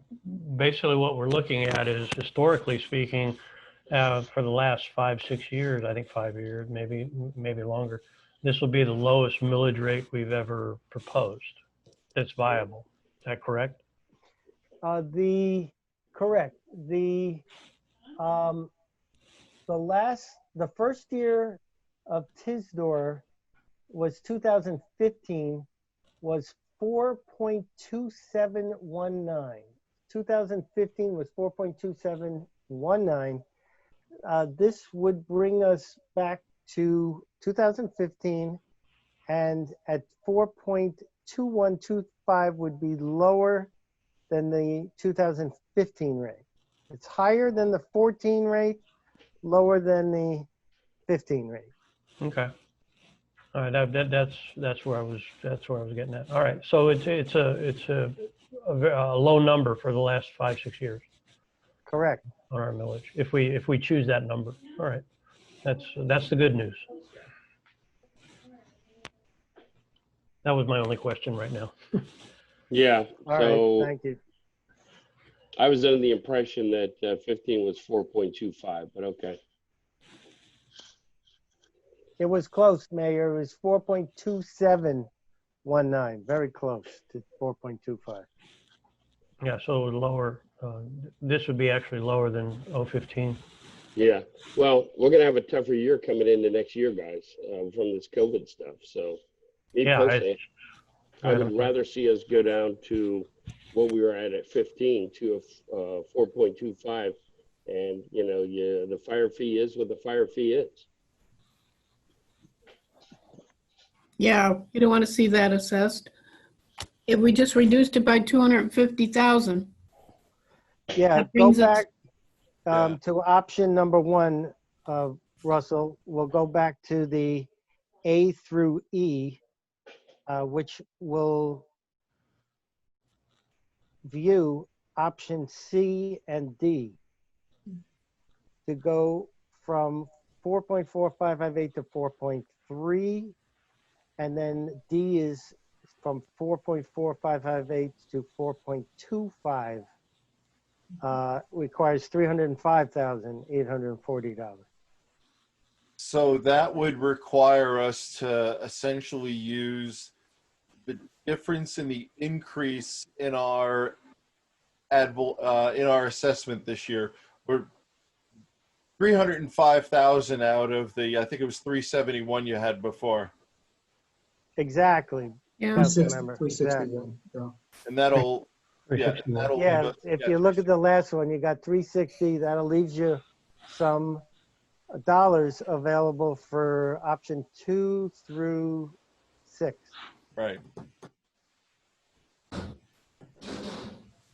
basically what we're looking at is, historically speaking, for the last 5-6 years, I think 5 years, maybe longer, this will be the lowest millage rate we've ever proposed that's viable. Is that correct? Correct. The first year of TISDOR was 2015, was 4.2719. 2015 was 4.2719. This would bring us back to 2015, and at 4.2125 would be lower than the 2015 rate. It's higher than the 14 rate, lower than the 15 rate. Okay. All right. That's where I was getting at. All right. So it's a low number for the last 5-6 years Correct. on our millage. If we choose that number. All right. That's the good news. That was my only question right now. Yeah, All so right. Thank you. I was under the impression that 15 was 4.25, but okay. It was close, Mayor. It was 4.2719. Very close to 4.25. Yeah. So it was lower. This would be actually lower than 015. Yeah, well, we're gonna have a tougher year coming into next year, guys, from this COVID stuff. So Me Yeah, personally, I Go would ahead. rather see us go down to what we were at 15 to a 4.25. And, the fire fee is what the fire fee is. Yeah, you don't want to see that assessed. If we just reduced it by 250,000, Yeah, that go brings us, back Yeah. to option number one, Russell. We'll go back to the A through E, which will view option C and D to go from 4.4558 to 4.3, and then D is from 4.4558 to 4.25. Requires $305,840. So that would require us to essentially use the difference in the increase in our in our assessment this year. We're 305,000 out of the, I think it was 371 you had before, Exactly. yeah, Councilmember, 361, yeah. and that'll yeah, 361. that'll leave Yeah, us. if yeah, you look at the last one, you got 360, that leaves you some dollars available for option 2 through 6. right.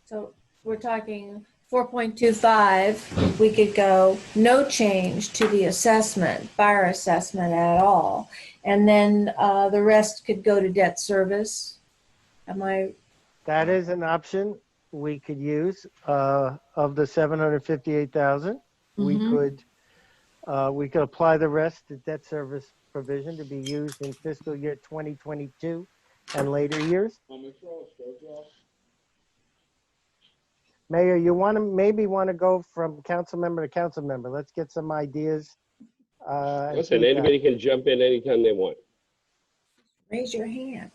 So we're talking 4.25, we could go no change to the assessment, fire assessment at all. And then the rest could go to debt service. Am I, That is an option we could use of the 758,000. Mhm. We could apply the rest to debt service provision to be used in fiscal year 2022 and later years. Mayor, you maybe want to go from council member to council member. Let's get some ideas. And Listen, feedback. anybody can jump in anytime they want. raise your hand.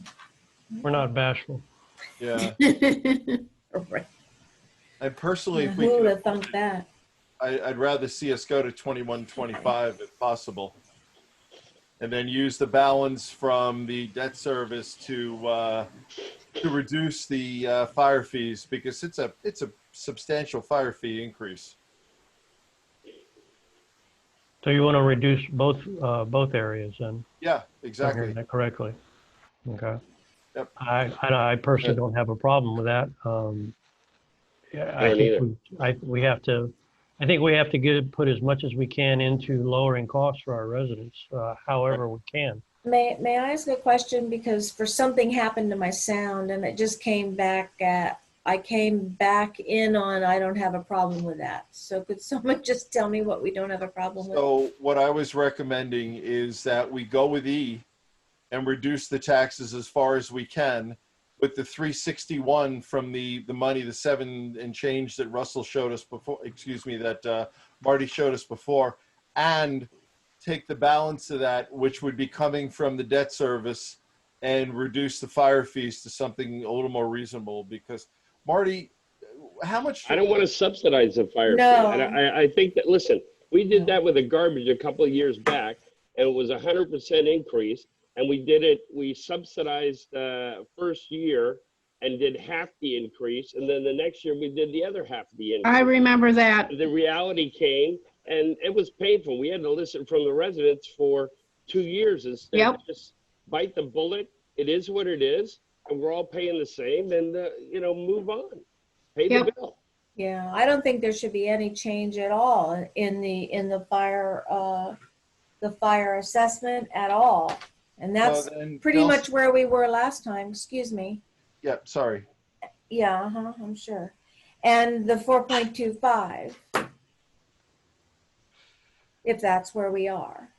We're not bashful. Yeah. Right. And personally, if we Who would could, have thunk that? I'd rather see us go to 2125 if possible. And then use the balance from the debt service to reduce the fire fees, because it's a substantial fire fee increase. So you want to reduce both areas then? Yeah, If I'm exactly. hearing that correctly. Okay. Yep. I personally don't have a problem with that. Yeah, I don't think we have to. I think we have to put as much as we can into lowering costs for our residents, however we can. May I ask a question? Because for something happened to my sound and it just came back I came back in on, I don't have a problem with that. So could someone just tell me what we don't have a problem with? So what I was recommending is that we go with E and reduce the taxes as far as we can, with the 361 from the money, the 7 and change that Russell showed us before, that Marty showed us before, and take the balance of that, which would be coming from the debt service, and reduce the fire fees to something a little more reasonable. Because Marty, how much? I don't want to subsidize the fire fee. No. And I think that, listen, we did that with the garbage a couple of years back, and it was 100% increase. And we subsidized the first year and did half the increase. And then the next year we did the other half of the increase. I remember that. The reality came, and it was painful. We had to listen from the residents for 2 years instead Yep. of just bite the bullet. It is what it is, and we're all paying the same, and move on. Pay the Yep. bill. Yeah, I don't think there should be any change at all in the fire assessment at all. And that's pretty much where we were last time. Excuse me. Yeah, sorry. Yeah, I'm sure. And the 4.25, if that's where we are.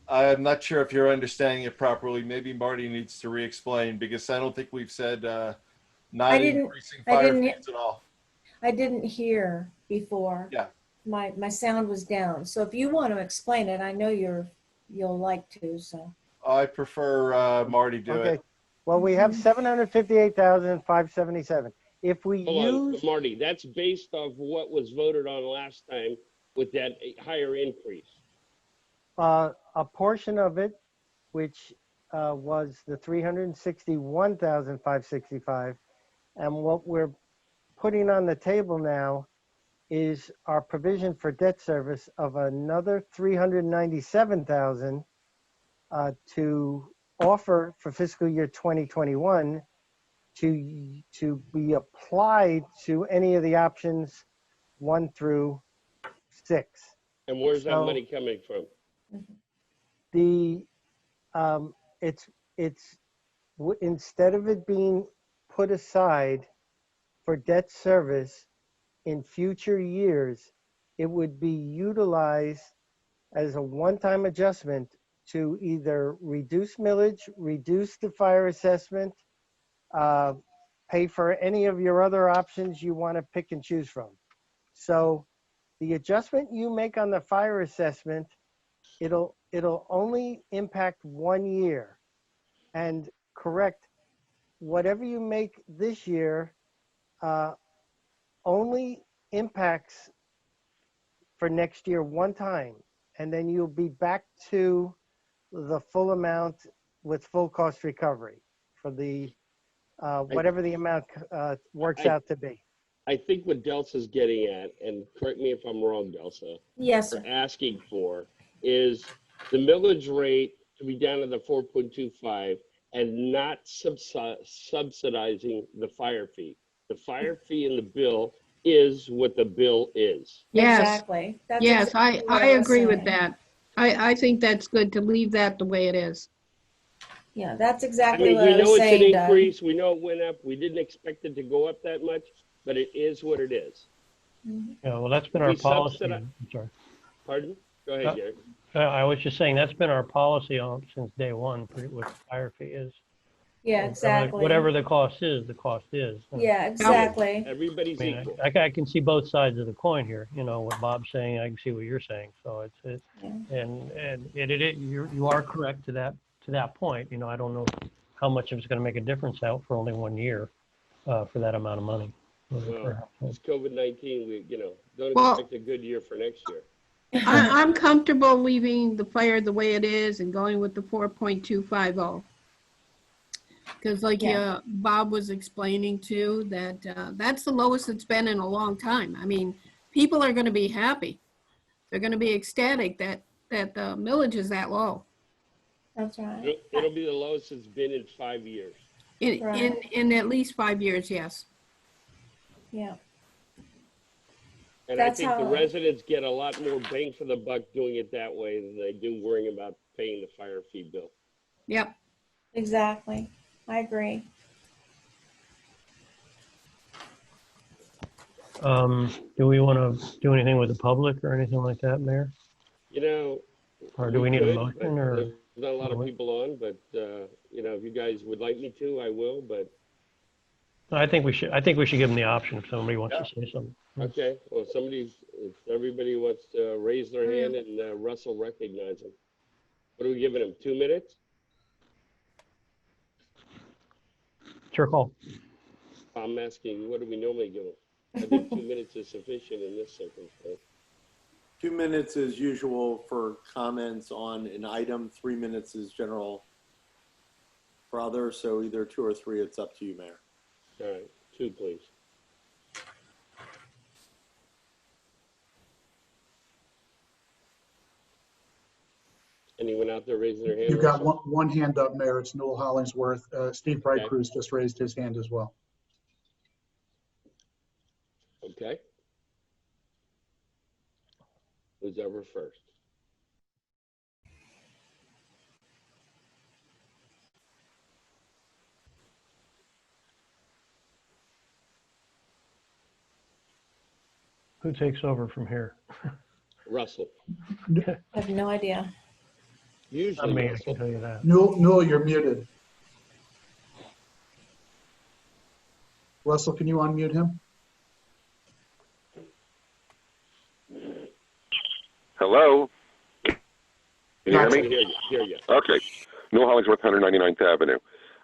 I'm not sure if you're understanding it properly. Maybe Marty needs to re-explain, because I don't think we've said not increasing fire fees at all. I didn't hear before. Yeah. My sound was down. So if you want to explain it, I know you'll like to, so. I prefer Marty do Okay. it. Well, we have 758,577. If we Hold use on, Marty, that's based off what was voted on last time with that higher increase. a portion of it, which was the 361,565. And what we're putting on the table now is our provision for debt service of another 397,000 to offer for fiscal year 2021 to be applied to any of the options 1 through 6. And where's that So- money coming from? The instead of it being put aside for debt service in future years, it would be utilized as a one-time adjustment to either reduce millage, reduce the fire assessment, pay for any of your other options you want to pick and choose from. So the adjustment you make on the fire assessment, it'll only impact 1 year. And correct, whatever you make this year only impacts for next year one time. And then you'll be back to the full amount with full cost recovery for the whatever the amount works out to be. I think what Delsa's getting at, and correct me if I'm wrong, Delsa, Yes, or sir. asking for, is the millage rate to be down to the 4.25 and not subsidizing the fire fee. The fire fee in the bill is what the bill is. Yes, Exactly. That's yes, exactly what I was agree with saying. that. I think that's good to leave that the way it is. Yeah, that's I exactly mean, what we I know was it's an saying, Doug. increase, we know it went up, we didn't expect it to go up that much, but it is what it is. Yeah, well, that's been our We policy. subsidize- I'm sorry. Pardon? Go ahead, Gary. I was just saying, that's been our policy since day one, what the fire fee is. Yeah, exactly. Whatever the cost is, the cost is. Yeah, exactly. Everybody's I mean, equal. I can see both sides of the coin here, what Bob's saying, I can see what you're saying, so it's, Yeah. and you are correct to that point, I don't know how much it's gonna make a difference out for only 1 year, for that amount of money. Well, it's COVID-19, we, don't Well- expect a good year for next year. I'm comfortable leaving the fire the way it is and going with the 4.250. Because like Yeah. Bob was explaining too, that that's the lowest it's been in a long time. I mean, people are going to be happy. They're going to be ecstatic that the millage is that low. That's right. It'll be the lowest it's been in 5 years. In at least 5 years, yes. Yeah. And That's I think the how- residents get a lot more bang for the buck doing it that way than they do worrying about paying the fire fee bill. Yep. Exactly. I agree. Do we want to do anything with the public or anything like that, Mayor? Or do we need a could, motion but or? There's not a lot of people on, but, if you guys would like me to, I will, but, I think we should give them the option if somebody wants to say something. okay. Well, if everybody wants to raise their hand and Russ will recognize them. What are we giving them, 2 minutes? It's your call. I'm asking, what do we normally give them? I think 2 minutes is sufficient in this circumstance. 2 minutes is usual for comments on an item. 3 minutes is general for others. So either 2 or 3, it's up to you, Mayor. All right, 2, please. Anyone out there raising their hand? You've got Russell? one hand up, Mayor. It's Newell Hollingsworth. Steve Okay. Brightcrus just raised his hand as well. Okay. Who's ever first? Who takes over from here? Russell. I have no idea. Not Usually me, I Russell. can tell you that. Newell, you're muted. Russell, can you unmute him? Hello? Can you hear I me? hear you. Okay. Newell Hollingsworth, 199th Avenue.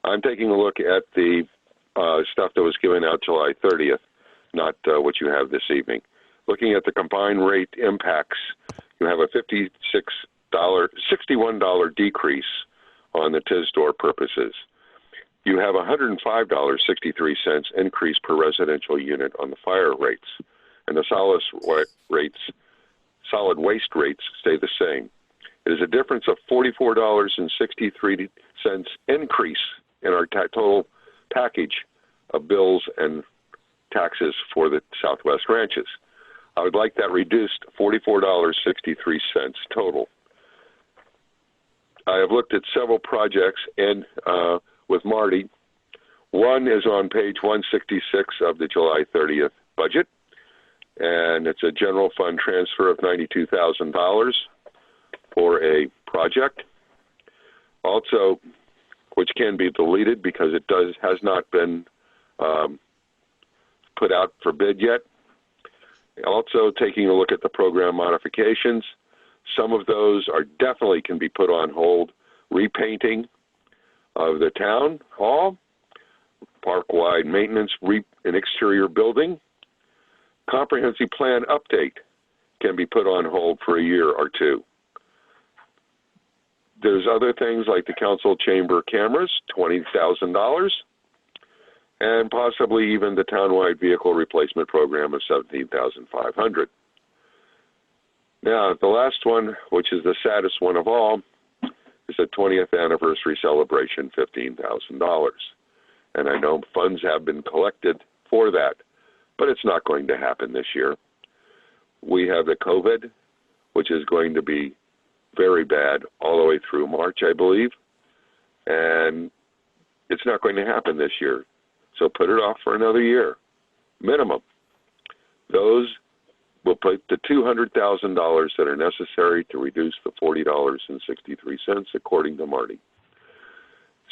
I'm taking a look at the stuff that was given out July 30th, not what you have this evening. Looking at the combined rate impacts, you have a $61 decrease on the TISDOR purposes. You have $105.63 increase per residential unit on the fire rates, and the solid waste rates stay the same. It is a difference of $44.63 increase in our total package of bills and taxes for the Southwest ranches. I would like that reduced $44.63 total. I have looked at several projects and with Marty. One is on page 166 of the July 30th budget, and it's a general fund transfer of $92,000 for a project. Also, which can be deleted because it has not been put out for bid yet. Also, taking a look at the program modifications. Some of those are definitely can be put on hold. Repainting of the town hall, park-wide maintenance, an exterior building. Comprehensive plan update can be put on hold for a year or two. There's other things like the council chamber cameras, $20,000, and possibly even the townwide vehicle replacement program of $17,500. Now, the last one, which is the saddest one of all, is the 20th anniversary celebration, $15,000. And I know funds have been collected for that, but it's not going to happen this year. We have the COVID, which is going to be very bad all the way through March, I believe, and it's not going to happen this year. So put it off for another year, minimum. Those will put the $200,000 that are necessary to reduce the $40.63, according to Marty.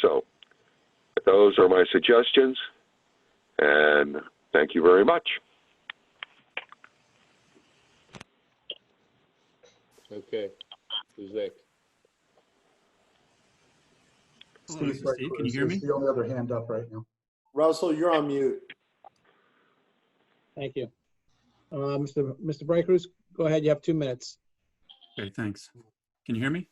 So those are my suggestions, and thank you very much. Okay, who's next? Hello, this is Steve. Can you hear me? Is the only other hand up right now. Russell, you're on mute. Thank you. Mr. Braycruz, go ahead. You have 2 minutes. Okay, thanks. Can you hear me?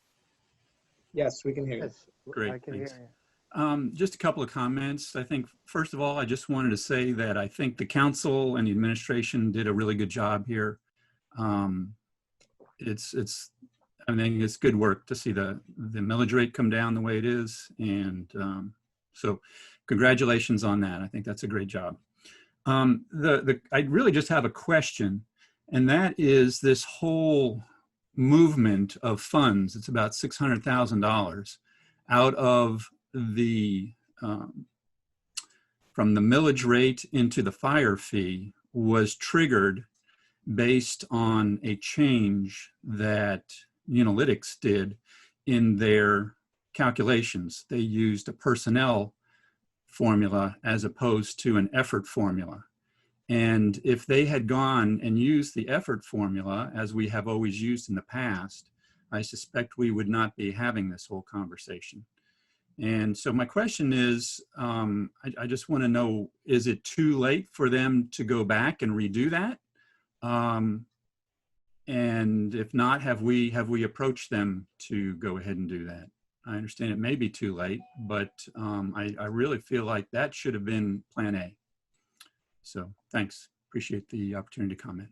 Yes, we can hear you. Yes, Great, I can thanks. hear you. Just a couple of comments. I think, first of all, I just wanted to say that I think the council and the administration did a really good job here. I think it's good work to see the millage rate come down the way it is. And so congratulations on that. I think that's a great job. I really just have a question, and that is this whole movement of funds. It's about $600,000 out of the from the millage rate into the fire fee was triggered based on a change that Analytics did in their calculations. They used a personnel formula as opposed to an effort formula. And if they had gone and used the effort formula, as we have always used in the past, I suspect we would not be having this whole conversation. And so my question is, I just want to know, is it too late for them to go back and redo that? And if not, have we approached them to go ahead and do that? I understand it may be too late, but I really feel like that should have been plan A. So thanks. Appreciate the opportunity to comment.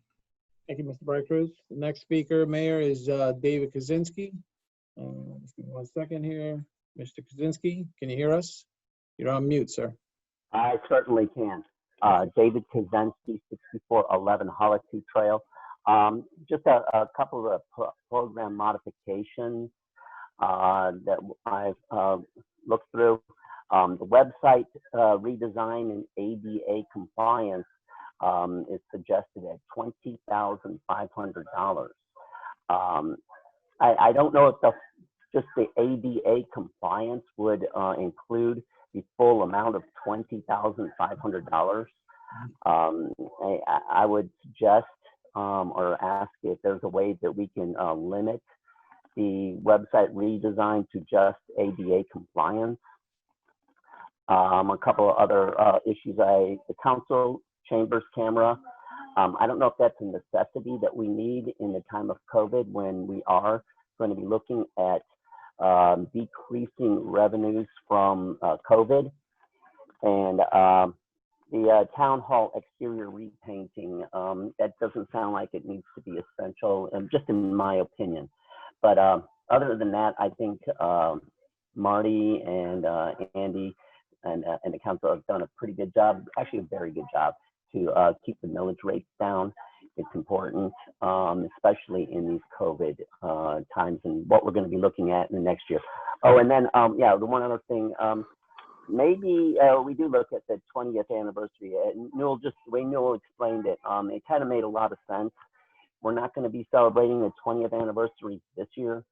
Thank you, Mr. Braycruz. The next speaker, Mayor, is David Kaczynski. Just give me 1 second here. Mr. Kaczynski, can you hear us? You're on mute, sir. I certainly can. David Kaczynski, 6411 Holliday Trail. Just a couple of program modifications that I've looked through. The website redesign and ADA compliance is suggested at $20,500. I don't know if just the ADA compliance would include the full amount of $20,500. I would suggest or ask if there's a way that we can limit the website redesign to just ADA compliance. A couple of other issues. The council chambers camera. I don't know if that's a necessity that we need in the time of COVID when we are going to be looking at decreasing revenues from COVID. And the town hall exterior repainting, that doesn't sound like it needs to be essential, just in my opinion. But other than that, I think Marty and Andy and the council have done a pretty good job, actually a very good job, to keep the millage rates down. It's important, especially in these COVID times and what we're going to be looking at in the next year. Oh, and then, yeah, the one other thing, maybe we do look at the 20th anniversary. Newell, just the way Newell explained it, it kind of made a lot of sense. We're not going to be celebrating the 20th anniversary this year.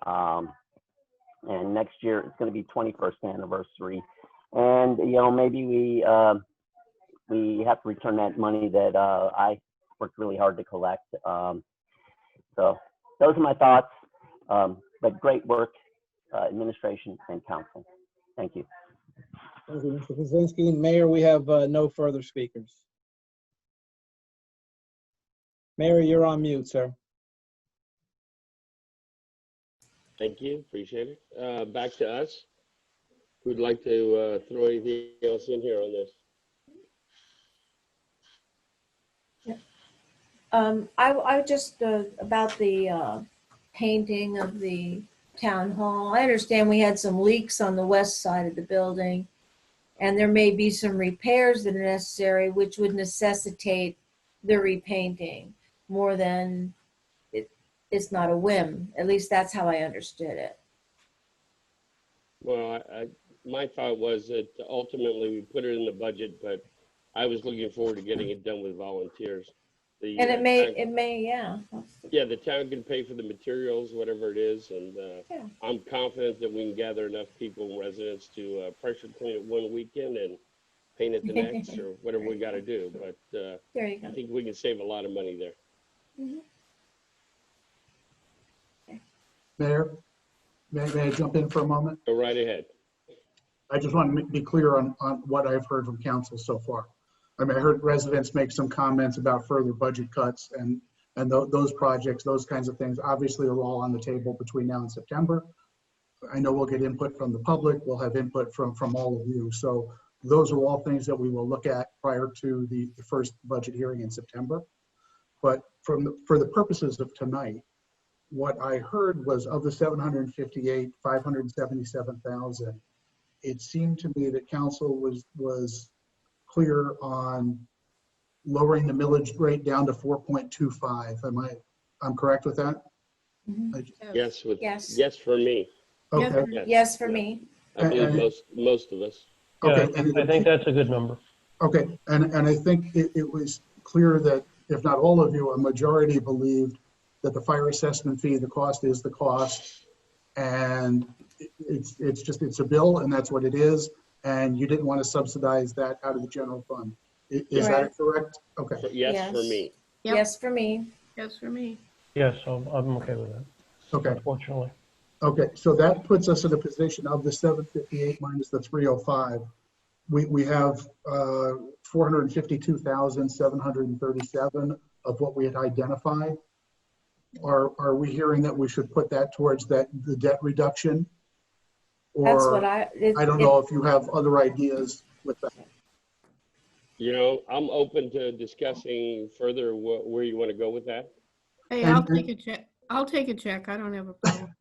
And next year it's going to be 21st anniversary. And, you know, maybe we have to return that money that I worked really hard to collect. So those are my thoughts. But great work, administration and council. Thank you. Thank you, Mr. Kaczynski. Mayor, we have no further speakers. Mayor, you're on mute, sir. Thank you, appreciate it. Back to us. Who'd like to throw anything else in here on this? I just, about the painting of the town hall, I understand we had some leaks on the west side of the building, and there may be some repairs that are necessary, which would necessitate the repainting more than it's not a whim. At least that's how I understood it. Well, my thought was that ultimately we put it in the budget, but I was looking forward to getting it done with volunteers. And it may, yeah. Yeah, the town can pay for the materials, whatever it is, and Yeah. I'm confident that we can gather enough people, residents, to pressure clean it one weekend and paint it the next, or whatever we got to do. But There you go. I think we can save a lot of money there. Mhm. Mayor, may I jump in for a moment? Go right ahead. I just want to be clear on what I've heard from council so far. I mean, I heard residents make some comments about further budget cuts and those projects, those kinds of things, obviously are all on the table between now and September. I know we'll get input from the public. We'll have input from all of you. So those are all things that we will look at prior to the first budget hearing in September. But for the purposes of tonight, what I heard was of the 758, 577,000, it seemed to me that council was clear on lowering the millage rate down to 4.25. I'm correct with that? Mhm. Yes, Yes. yes for me. Okay. Yes, for me. I believe most of us. Okay. Yeah, I think that's a good number. Okay, and I think it was clear that if not all of you, a majority believed that the fire assessment fee, the cost is the cost, and it's a bill, and that's what it is, and you didn't want to subsidize that out of the general fund. Is that correct? Okay. Yes for me. Yep. Yes, for me. Yes, for me. Yes, I'm okay with that, Okay. unfortunately. Okay, so that puts us in a position of the 758 minus the 305. We have 452,737 of what we had identified. Are we hearing that we should put that towards the debt reduction? That's Or what I don't know if you have other ideas with that. You know, I'm open to discussing further where you want to go with that. Hey, And- I'll take a check. I'll take a check. I don't have a problem.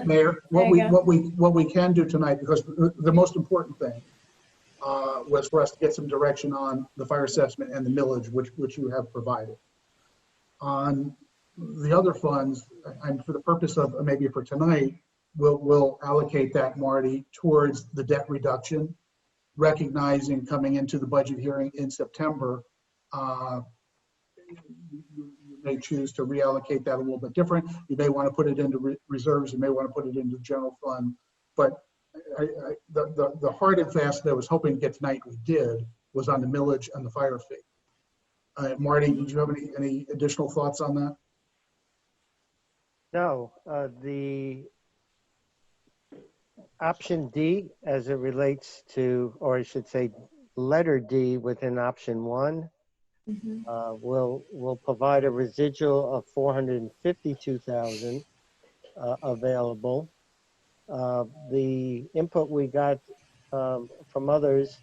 Mayor, There you go. what we can do tonight, because the most important thing was for us to get some direction on the fire assessment and the millage, which you have provided. On the other funds, and for the purpose of maybe for tonight, we'll allocate that, Marty, towards the debt reduction, recognizing coming into the budget hearing in September, you may choose to reallocate that a little bit different. You may want to put it into reserves. You may want to put it into the general fund. But the hard and fast that I was hoping to get tonight, we did, was on the millage and the fire fee. Marty, did you have any additional thoughts on that? No, the option D as it relates to, or I should say letter D within option 1, Mhm. will provide a residual of 452,000, available. The input we got from others,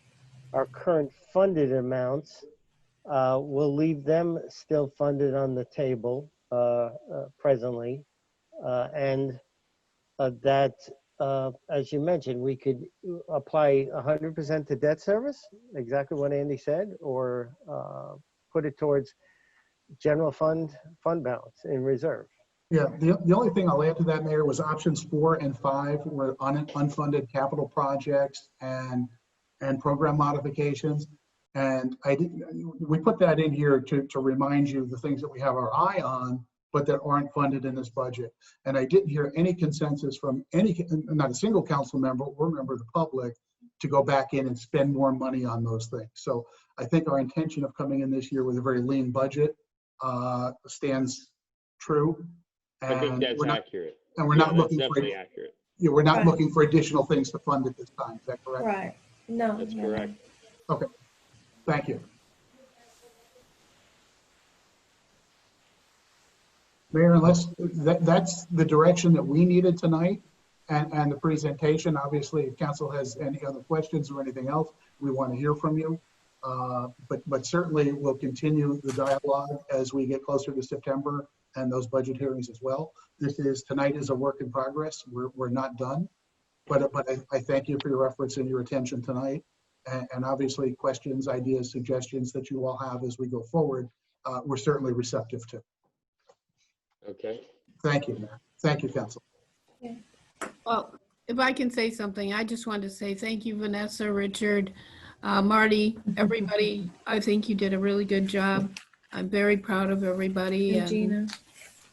our current funded amounts, we'll leave them still funded on the table presently. And that, as you mentioned, we could apply 100% to debt service, exactly what Andy said, or put it towards general fund balance in reserve. Yeah, the only thing I'll add to that, Mayor, was options 4 and 5 were unfunded capital projects and program modifications. And we put that in here to remind you the things that we have our eye on, but that aren't funded in this budget. And I didn't hear any consensus from not a single council member or member of the public to go back in and spend more money on those things. So I think our intention of coming in this year with a very lean budget stands true. I think that's accurate. And we're not looking definitely accurate. Yeah, we're not Right. looking for additional things to fund at this time. Is that correct? Right. No. That's no. correct. Okay. Thank you. Mayor, unless that's the direction that we needed tonight and the presentation. Obviously, if council has any other questions or anything else, we want to hear from you. But certainly we'll continue the dialogue as we get closer to September and those budget hearings as well. Tonight is a work in progress. We're not done, but I thank you for your efforts and your attention tonight. And obviously questions, ideas, suggestions that you all have as we go forward, we're certainly receptive to. Okay. Thank you, Mayor. Thank you, Council. Well, if I can say something, I just wanted to say thank you, Vanessa, Richard, Marty, everybody. I think you did a really good job. I'm very proud of everybody. And Gina.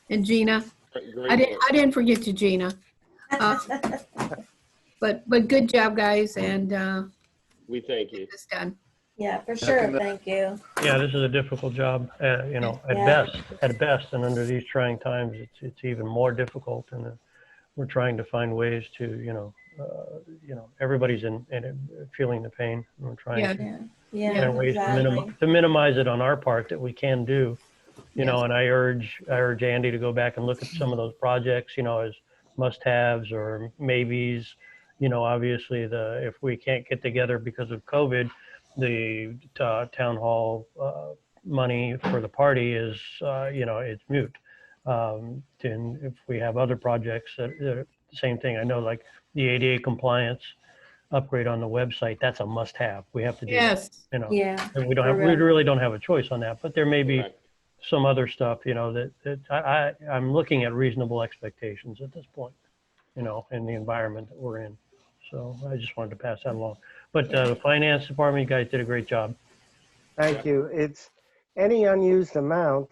And Gina. Great I didn't forget you, Gina. But good job, guys, and we thank you. it's done. Yeah, for sure. Thank you. Yeah, this is a difficult job, you know, at best, and under these trying times, it's even more difficult. And we're trying to find ways to, you know, everybody's in feeling the pain. And we're trying to find ways to minimize it on our part that we can do, you know. And I urge Andy to go back and look at some of those projects, you know, as must-haves or maybes. You know, obviously, if we can't get together because of COVID, the town hall money for the party is, you know, it's moot. And if we have other projects that the same thing, I know, like the ADA compliance upgrade on the website, that's a must-have. We have to do that, you know. Yeah. And we really don't have a choice on that. But there may be some other stuff, you know, that I'm looking at reasonable expectations at this point, you know, in the environment that we're in. So I just wanted to pass that along. But the finance department, you guys did a great job. Thank you. It's any unused amount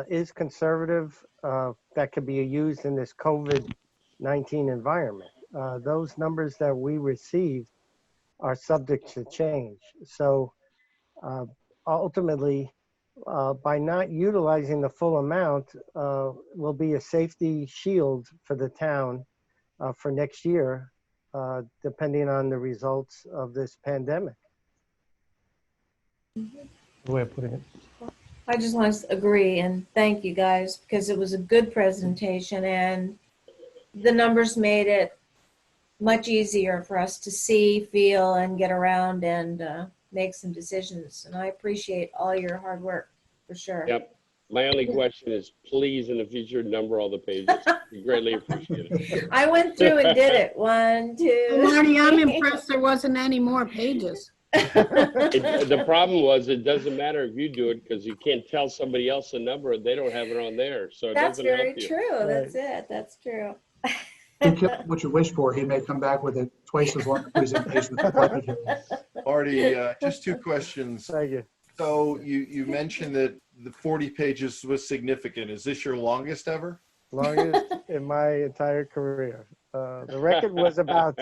is conservative that could be used in this COVID-19 environment. Those numbers that we received are subject to change. So ultimately, by not utilizing the full amount, will be a safety shield for the town for next year, depending on the results of this pandemic. The way of putting it. I just want to agree and thank you guys because it was a good presentation and the numbers made it much easier for us to see, feel, and get around and make some decisions. And I appreciate all your hard work for sure. Yep. My only question is, please, in the future, number all the pages. We greatly appreciate it. I went through and did it. 1, 2. Well, Marty, I'm impressed there wasn't any more pages. The problem was, it doesn't matter if you do it because you can't tell somebody else the number. They don't have it on there, so it That's doesn't help very you. true. That's it. That's true. What you wish for, he may come back with a twice as long presentation. Marty, just two questions. Thank you. So you mentioned that the 40 pages was significant. Is this your longest ever? Longest in my entire career. The record was about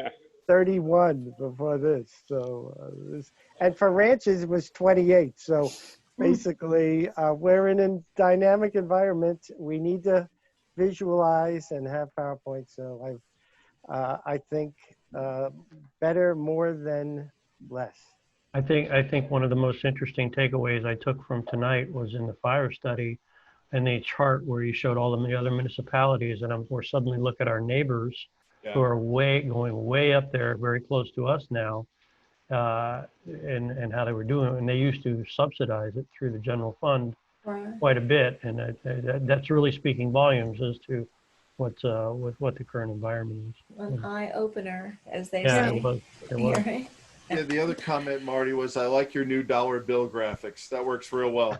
31 before this. So, and for ranches it was 28. So basically, we're in a dynamic environment. We need to visualize and have PowerPoint. So I think better more than less. I think one of the most interesting takeaways I took from tonight was in the fire study. and the chart where you showed all the other municipalities, and we're suddenly look at our neighbors who are going way up there, very close to us now, and how they were doing it. And they used to subsidize it through the general fund Right. quite a bit, and that's really speaking volumes as to what the current environment is. An eye opener, as they Yeah, say. it was. It was. Right? Yeah, the other comment, Marty, was I like your new dollar bill graphics. That works real well.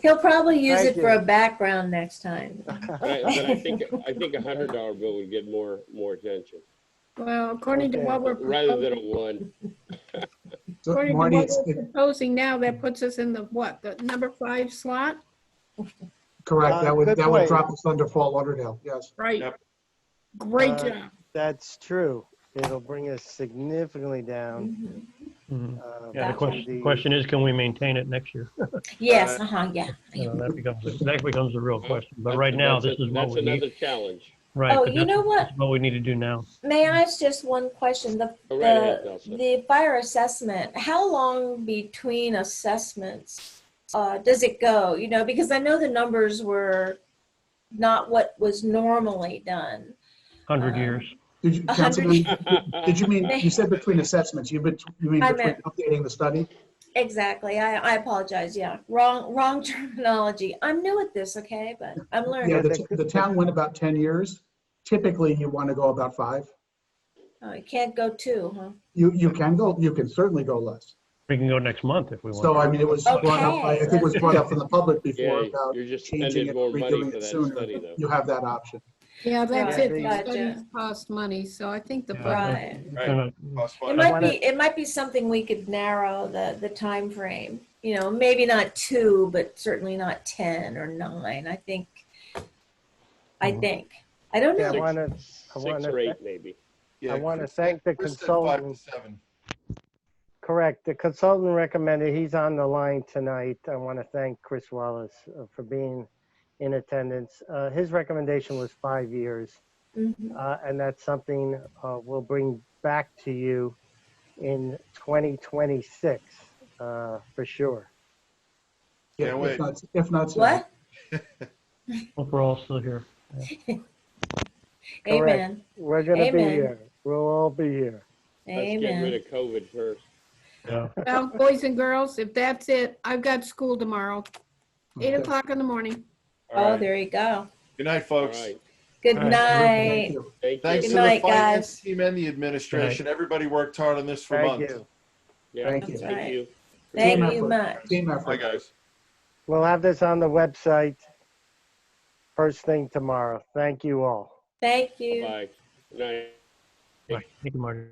He'll probably use Thank it for you. a background next time. But I think $100 bill would get more attention Well, according to Okay. what we're rather than a proposing, one. So according to Marty, what it's we're proposing now, that puts us in the what, the number 5 slot? correct. That would Good that would point. drop us under Fort Lauderdale. Yes. Right. Yep. Great Uh, job. That's true. It'll bring us significantly down. Mhm. uh, Yeah, from the question is, can we maintain it next year? Yes, yeah. That becomes a real question. But right now, this is what That's we need. another challenge. Right. Oh, but you know what? That's what we need to do now. May I ask just one question? Go right ahead, Elsa. The fire assessment, how long between assessments does it go? You know, because I know the numbers were not what was normally done. 100 years. Did you, 100 Councilman, did you mean, you said between assessments, you mean I between meant- updating the study? Exactly. I apologize. Yeah, wrong terminology. I'm new at this, okay, but I'm learning. Yeah, the town went about 10 years. Typically, you want to go about 5. Oh, I can't go 2, huh? You can certainly go less. We can go next month if we want. So, I mean, it was brought up, I think it was brought up from the public before Yeah, about you're just changing spending it, more money redoing for it that sooner. study, though. You have that option. Yeah, that's Yeah, it. the- The Gotcha. studies cost money, so I think the Yeah. budget. Right. Cost It money. might be something we could narrow the time frame. You know, maybe not 2, but certainly not 10 or 9. I think. I don't Yeah, know. 6 or 8 maybe. Yeah, I want to Chris- thank the Chris said 5 consultant. to 7. Correct. The consultant recommended, he's on the line tonight. I want to thank Chris Wallace for being in attendance. His recommendation was 5 years. Mhm. And that's something we'll bring back to you in 2026 for sure. Yeah, Can't wait. if not sooner. What? Hope we're all still here. Amen. We're going to be Amen. here. We'll all be here. Let's get rid Amen. of COVID first. Yeah. Well, boys and girls, if that's it, I've got school tomorrow, 8 Okay. o'clock in the morning. All Oh, right. there you go. Good night, All folks. right. Good All right. Thank night. you. Thank Thanks you. Good to the night, finance guys. team and the administration. Everybody worked hard on this for Thank months. you. Yeah, Thank you. That's right. thank you. Thank Team you effort. much. Team effort. Bye, guys. We'll have this on the website first thing tomorrow. Thank you all. Thank you. Bye. Good night. Right. Thank you, Marty.